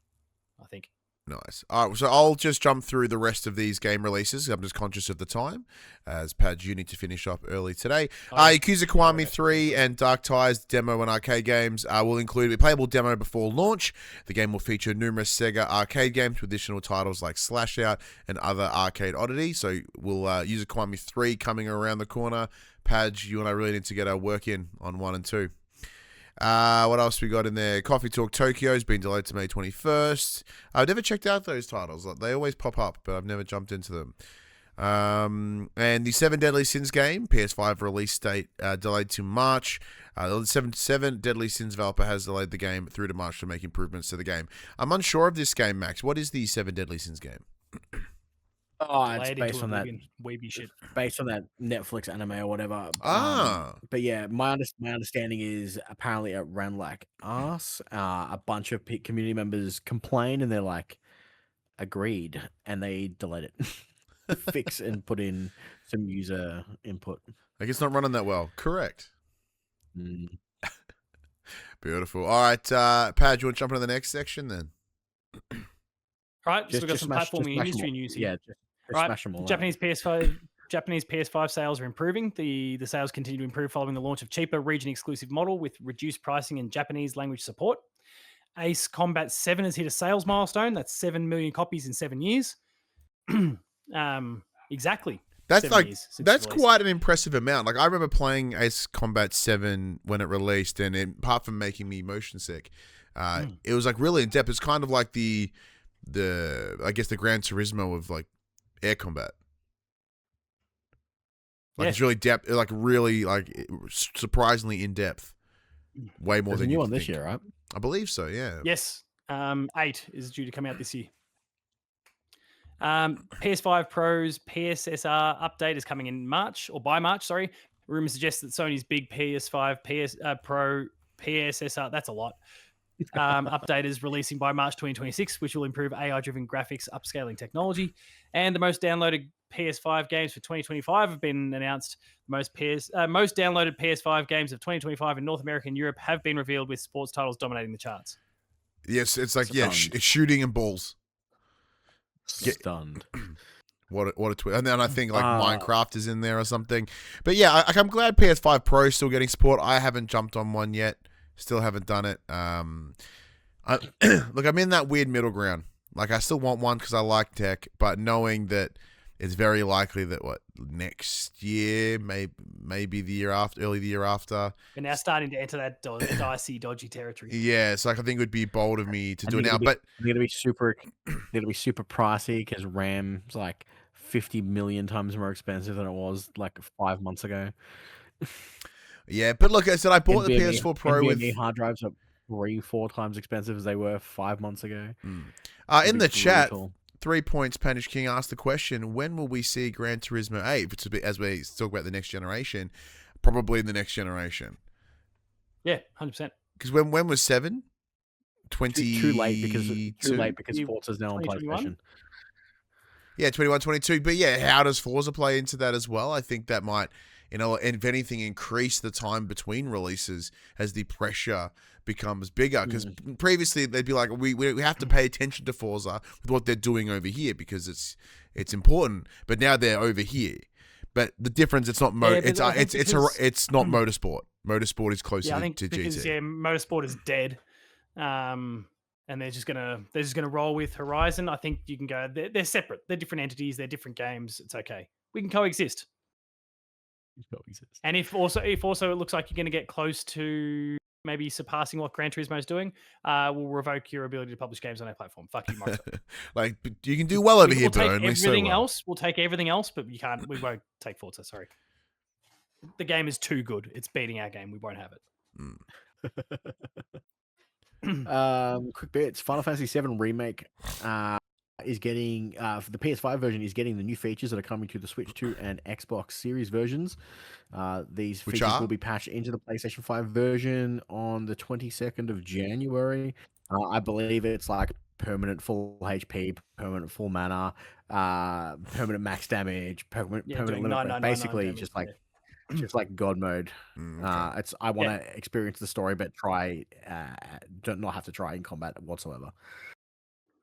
I think. Nice. All right, so I'll just jump through the rest of these game releases. I'm just conscious of the time, as Padge, you need to finish up early today. Yakuza Kiwami 3 and Dark Ties demo and arcade games will include a playable demo before launch. The game will feature numerous Sega arcade games with additional titles like Slash Out and other arcade oddities. So we'll Yakuza Kiwami 3 coming around the corner. Padge, you and I really need to get our work in on 1 and 2. What else we got in there? Coffee Talk Tokyo has been delayed to May 21st. I've never checked out those titles. They always pop up, but I've never jumped into them. And the 7 Deadly Sins game, PS5 release date delayed to March. The 7 Deadly Sins developer has delayed the game through to March to make improvements to the game. I'm unsure of this game, Max. What is the 7 Deadly Sins game? Oh, it's based on that weeby shit. Based on that Netflix anime or whatever. Ah. But yeah, my understanding is apparently it ran like us. A bunch of community members complained and they're like, agreed, and they delayed it. Fix and put in some user input. Like it's not running that well. Correct. Mm. Beautiful. All right, Pad, you want to jump into the next section then? Right, so we've got some platforming industry news here. Yeah, just Right, smash them all. Japanese PS5 sales are improving. The sales continue to improve following the launch of cheaper region-exclusive model with reduced pricing and Japanese language support. Ace Combat 7 has hit a sales milestone. That's 7 million copies in 7 years. Exactly. That's quite an impressive amount. Like I remember playing Ace Combat 7 when it released, and apart from making me motion sick, it was like really in depth. It's kind of like the I guess the Gran Turismo of like air combat. Like it's really depth, like really like surprisingly in depth. Way more There's than a new you one think. this year, right? I believe so. Yeah. Yes. 8 is due to come out this year. PS5 Pro's PSSR update is coming in March, or by March, sorry. Rumors suggest that Sony's big PS5 Pro PSSR, that's a lot, update is releasing by March 2026, which will improve AI-driven graphics, upscaling technology. And the most downloaded PS5 games for 2025 have been announced. Most downloaded PS5 games of 2025 in North America and Europe have been revealed, with sports titles dominating the charts. Yes, it's like it's shooting and balls. Stunned. What a twist. And then I think like Minecraft is in there or something. But yeah, I'm glad PS5 Pro is still getting support. I haven't jumped on one yet. Still haven't done it. Look, I'm in that weird middle ground. Like I still want one because I like tech, but knowing that it's very likely that next year, maybe the year after, early the year after. We're now starting to enter that dicey, dodgy territory. Yeah, so I think it would be bold of me to do it now. But they're gonna be super pricey because RAM's like 50 million times more expensive than it was like 5 months ago. Yeah, but look, I said I bought the PS4 Pro with hard drives are 3-4 times expensive as they were 5 months ago. In the chat. 3 points, Panish King asked the question, when will we see Gran Turismo 8? It's a bit, as we talk about the next generation, probably in the next generation. Yeah, 100%. Because when was 7? Too late because Forza's now on PlayStation. Yeah, 21, 22. But yeah, how does Forza play into that as well? I think that might, if anything, increase the time between releases as the pressure becomes bigger, because previously they'd be like, we have to pay attention to Forza with what they're doing over here because it's important, but now they're over here. But the difference, it's not it's not motorsport. Motorsport is closer to GT. Yeah, motorsport is dead, and they're just gonna roll with Horizon. I think you can go. They're separate. They're different entities. They're different games. It's okay. We can coexist. And if also it looks like you're going to get close to maybe surpassing what Gran Turismo is doing, we'll revoke your ability to publish games on our platform. Fuck you, Microsoft. Like you can do well over here, but only everything else. We'll take everything else, but you can't. We won't take Forza. Sorry, the game is too good. It's beating our game. We won't have it. Quick bits. Final Fantasy VII Remake is getting for the PS5 version is getting the new features that are coming to the Switch 2 and Xbox Series versions. These features will be patched into the PlayStation 5 version on the 22nd of January. I believe it's like permanent full HP, permanent full mana, permanent max damage, permanent limit, basically just like God mode. It's I want to experience the story, but don't not have to try in combat whatsoever.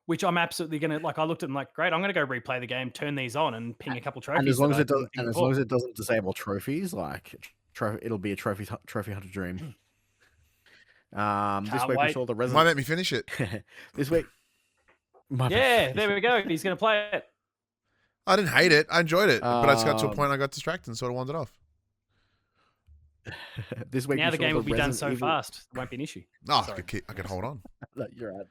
Which I'm absolutely gonna like. I looked at them like, great. I'm gonna go replay the game, turn these on, and ping a couple trophies. And as long as it doesn't disable trophies, it'll be a trophy hunter dream. This week we saw the Resident. Might make me finish it. This week. There we go. He's gonna play it. I didn't hate it. I enjoyed it, but I just got to a point I got distracted and sort of wandered off. This week now the game will be done so fast, it won't be an issue. Oh, I could hold on. You're right.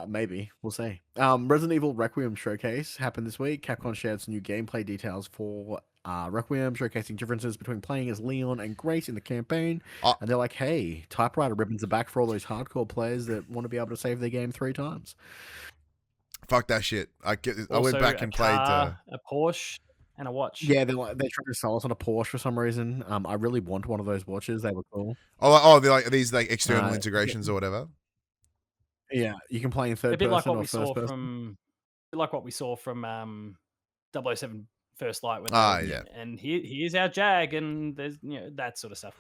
Maybe we'll see. Resident Evil Requiem showcase happened this week. Capcom shared some new gameplay details for Requiem, showcasing differences between playing as Leon and Grace in the campaign. And they're like, "Hey, typewriter ribbons are back for all those hardcore players that want to be able to save their game 3 times." Fuck that shit. I went back and played a Porsche and a watch. Yeah, they're trying to sell us on a Porsche for some reason. I really want one of those watches. They were cool. They're like these like external integrations or whatever. Yeah, you can play in third person or first person. A bit like what we saw from 007 First Light when yeah. and here's our Jag, and there's that sort of stuff.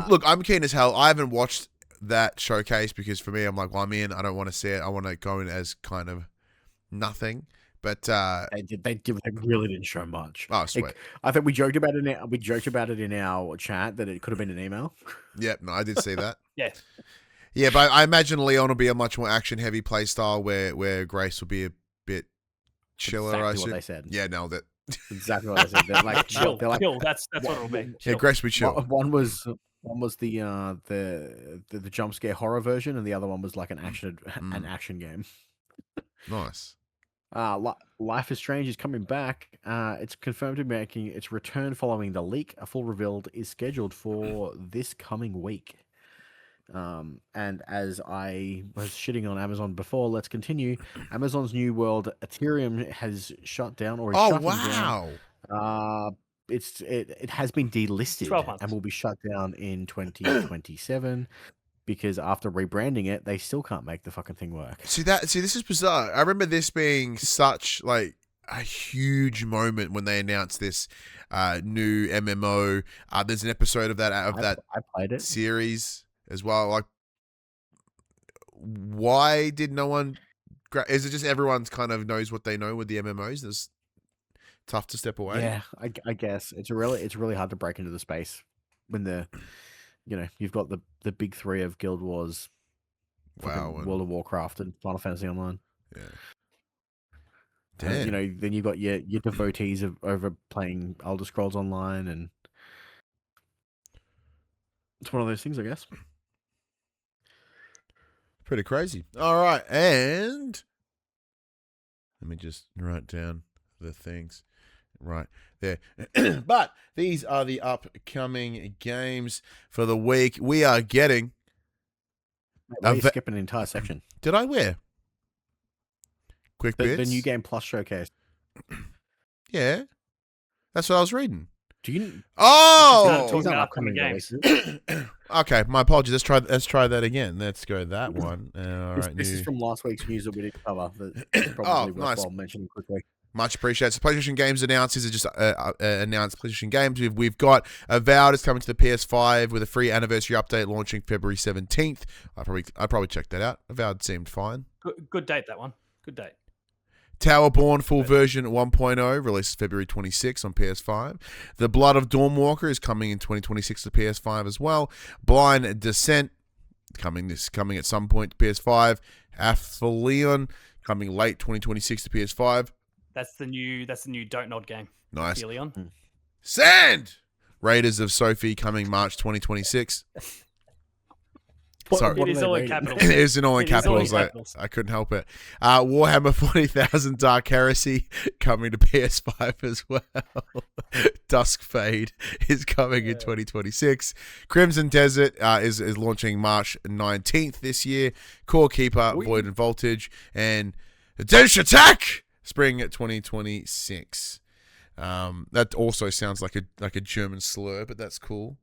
Look, I'm keen as hell. I haven't watched that showcase because for me, I'm like, well, I'm in. I don't want to see it. I want to go in as kind of nothing. But they really didn't show much. Oh, sweet. I think we joked about it in our chat that it could have been an email. Yep, no, I did see that. Yeah. Yeah, but I imagine Leon will be a much more action-heavy play style where Grace will be a bit chiller. Exactly what they said. Yeah, nailed it. Exactly what they said. They're like chill. They're like, chill. That's what it'll be. Yeah, Chill. Grace will be chill. One was the jump scare horror version, and the other one was like an action game. Nice. Life is Strange is coming back. It's confirmed to be making its return following the leak. A full reveal is scheduled for this coming week. And as I was shitting on Amazon before, let's continue. Amazon's New World Ethereum has shut down or is shutting down. It has been 12 delisted months. and will be shut down in 2027 because after rebranding it, they still can't make the fucking thing work. See, this is bizarre. I remember this being such like a huge moment when they announced this new MMO. There's an episode of that I played it. series as well. Like, why did no one? Is it just everyone's kind of knows what they know with the MMOs? It's tough to step away. Yeah, I guess it's really hard to break into the space when you've got the big three of Guild Wars, WoW, World of Warcraft, and Final Fantasy Online. Yeah. Damn. Then you've got your devotees over playing Elder Scrolls Online, and it's one of those things, I guess. Pretty crazy. All right, and let me just write down the things right there. But these are the upcoming games for the week. We are getting. Why are you skipping an entire section? Did I wear? QUICKBITS? The New Game Plus showcase. Yeah, that's what I was reading. Do you? Oh, Talking about upcoming games. Okay, my apologies. Let's try that again. Let's go that one. All right, this is from last week's news that we didn't cover. That's probably worthwhile mentioning quickly. Much appreciated. So PlayStation Games announced. These are just announced PlayStation Games. We've got Avowed is coming to the PS5 with a free anniversary update launching February 17th. I probably checked that out. Avowed seemed fine. Good date, that one. Good date. Towerborn full version 1.0 releases February 26 on PS5. The Blood of Dawnwalker is coming in 2026 to PS5 as well. Blind Descent coming at some point to PS5. Aphelion coming late 2026 to PS5. That's the new Don't Nod game. Nice. Aphelion. Sand! Raiders of Sophie coming March 2026. Sorry. It is all in capitals. It is in all in It is all in capitals. capitals. I couldn't help it. Warhammer 40,000 Dark Heresy coming to PS5 as well. Dusk Fade is coming in 2026. Crimson Desert is launching March 19th this year. Core Keeper, Void and Voltage, and Dense Attack spring 2026. That also sounds like a German slur, but that's cool.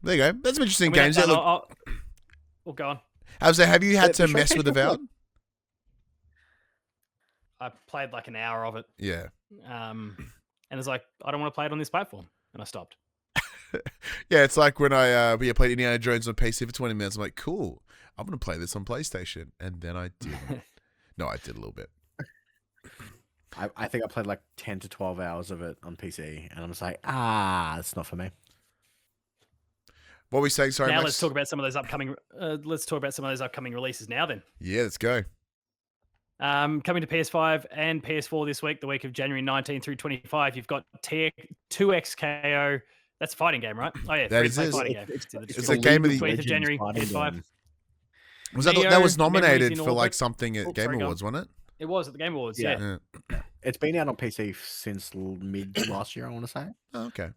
There you go. That's some interesting games. We'll go on. Have you had to mess with Avowed? I played like an hour of it. Yeah. And it's like, I don't want to play it on this platform. And I stopped. Yeah, it's like when I played Indiana Jones on PC for 20 minutes. I'm like, cool. I'm going to play this on PlayStation. And then I didn't. No, I did a little bit. I think I played like 10 to 12 hours of it on PC. And I'm just like, it's not for me. What were we saying? Sorry, now Max? let's talk about some of those upcoming. Releases now. Then, yeah, let's go. coming to PS5 and PS4 this week, the week of January 19 through 25. You've got 2XKO. That's a fighting game, right? Oh yeah, that is fighting game. It's a game of the 20th of January, PS5. Was that was nominated for like something at Game Awards, wasn't it? It was at the Game Awards. Yeah. It's been out on PC since mid last year, I want to say. Oh, okay.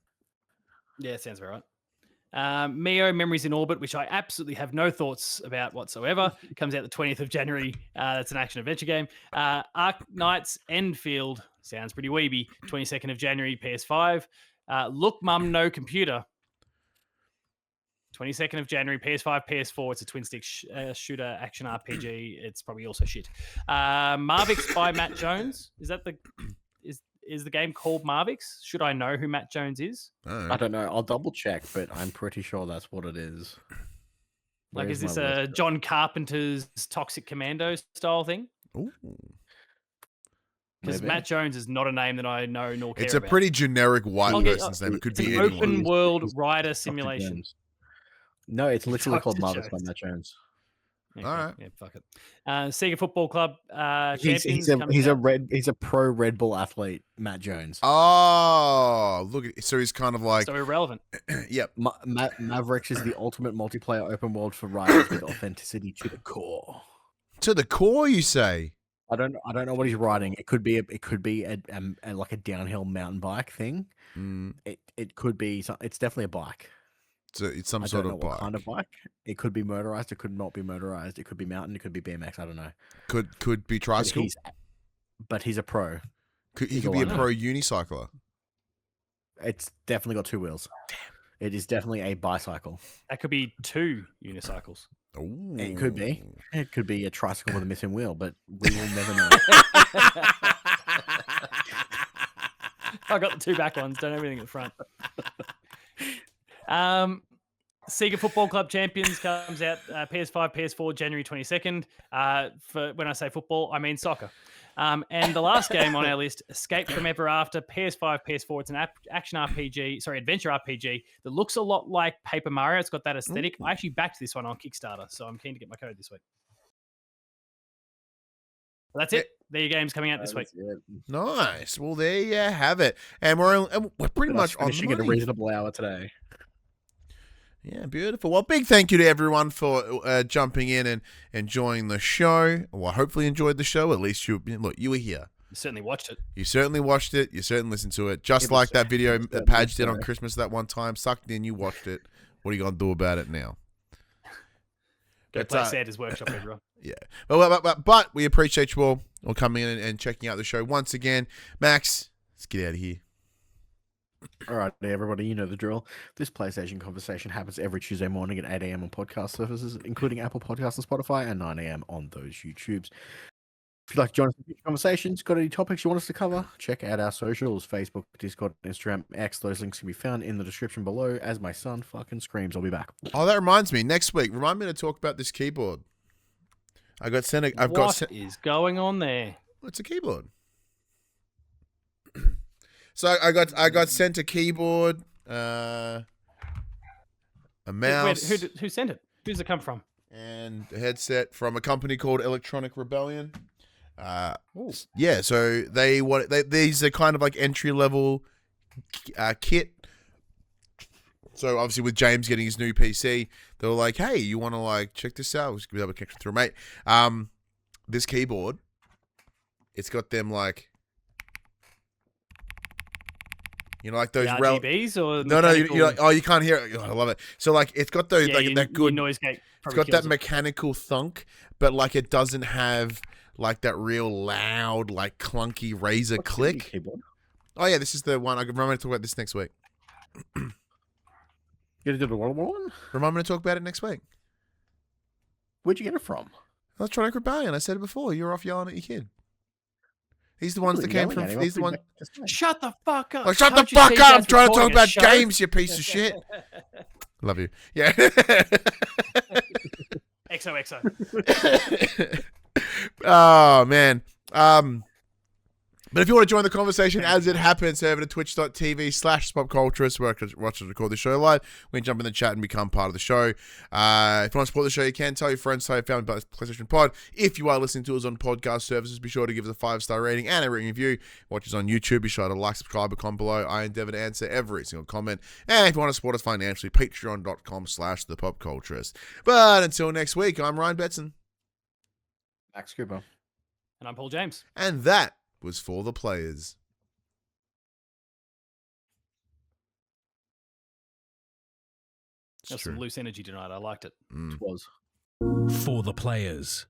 Yeah, sounds about right. Mio Memories in Orbit, which I absolutely have no thoughts about whatsoever, comes out the 20th of January. That's an action-adventure game. Ark Knights Enfield, sounds pretty weeby, 22nd of January, PS5. Look Mum No Computer. 22nd of January, PS5, PS4. It's a twin stick shooter action RPG. It's probably also shit. Marvix by Matt Jones. Is that the is the game called Marvix? Should I know who Matt Jones is? I don't know. I'll double check, but I'm pretty sure that's what it is. Like, Where's is this my a list? John Carpenter's Toxic Commando style thing? Ooh. Because Maybe. Matt Jones is not a name that I know nor care It's a about. pretty generic white Okay, person's name. It could It's an be anyone. open world He's rider Dr. simulation. Jones. No, it's literally called Dr. Marvix by Jones. Matt Jones. Okay, All right. Yeah, fuck it. Sega Football Club champions. He's comes out. he's a pro Red Bull athlete, Matt Jones. Oh, look at so he's kind of like So irrelevant. yep. Mavericks is the ultimate multiplayer open world for riders with authenticity to the core. To the core, you say? I don't know what he's riding. It could be a like a downhill mountain bike thing. Mm, It could be. It's definitely a bike. so it's some I sort don't know of what bike. kind of bike. It could be motorized. It could not be motorized. It could be mountain. It could be BMX. I don't know. Could be But tricycle. he's a pro. He he's could a be a one. pro unicycler. It's definitely got 2 wheels. It is definitely a bicycle. That could be 2 unicycles. Ooh. It could be. It could be a tricycle with a missing wheel, but we will never know. I got the 2 back ones. Don't have everything at the front. Sega Football Club Champions comes out PS5, PS4, January 22nd. For when I say football, I mean soccer. And the last game on our list, Escape from Ever After, PS5, PS4. It's an adventure RPG that looks a lot like Paper Mario. It's got that aesthetic. I actually backed this one on Kickstarter, so I'm keen to get my code this week. Well, that's it. There your game's coming out this week. Nice. Well, there you have it. And we're pretty much on the finishing at a money. reasonable hour today. Yeah, beautiful. Well, big thank you to everyone for jumping in and enjoying the show. Well, hopefully enjoyed the show. At least you were here. You certainly watched it. You certainly watched it. You certainly listened to it. Just It was like that video certainly that Padge did on sorry. Christmas that one time. Sucked in, you watched it. What are you going to do about it now? Go But, play Santa's Workshop, everyone. Yeah. But we appreciate you all coming in and checking out the show once again. Max, let's get out of here. All right, everybody, you know the drill. This PlayStation conversation happens every Tuesday morning at 8 a.m. on podcast services, including Apple Podcasts and Spotify, and 9 a.m. on those YouTubes. If you'd like to join us in future conversations, got any topics you want us to cover, check out our socials, Facebook, Discord, Instagram, X. Those links can be found in the description below. As my son fucking screams, I'll be back. Oh, that reminds me. Next week, remind me to talk about this keyboard. What is going on there? It's a keyboard. So I got sent a keyboard, a mouse, Who sent it? Who's it come from? and a headset from a company called Electronic Rebellion. Ooh. Yeah, so these are kind of like entry level kit. So obviously with James getting his new PC, they were like, "Hey, you want to like check this out? We'll be able to connect through, mate." This keyboard, it's got them like, like those The RGBs or No, mechanical- you're like, oh, you can't hear it. Oh, I love it. So like, it's got those like your- that your good noise gate. It's probably got kills that it. mechanical thunk, but like it doesn't have like that real loud, like clunky razor What's the click. keyboard? Oh yeah, this is the one. I remember to talk about this next week. You gonna do the one? Remind me to talk about it next week. Where'd you get it from? Electronic Rebellion. I said it before. You're off yelling at your kid. He's the ones that came from. He's the one. Shut the fuck up. Oh, shut the Can't you fuck see up! I'm Dad's trying to talk recording a about show? games, you piece of shit. Love you. Yeah. XOXO. Oh man. But if you want to join the conversation as it happens, head over to twitch.tv/popculturist where I can watch and record the show live. We can jump in the chat and become part of the show. If you want to support the show, you can tell your friends, tell your family about this PlayStation Pod. If you are listening to us on podcast services, be sure to give us a 5-star rating and a written review. Watch us on YouTube, be sure to like, subscribe, or comment below. I endeavor to answer every single comment. And if you want to support us financially, patreon.com/thepopculturist. But until next week, I'm Ryan Betson. Max Cooper. And I'm Paul James. And that was for the players. Got some loose energy tonight. I liked it. It was. For the players.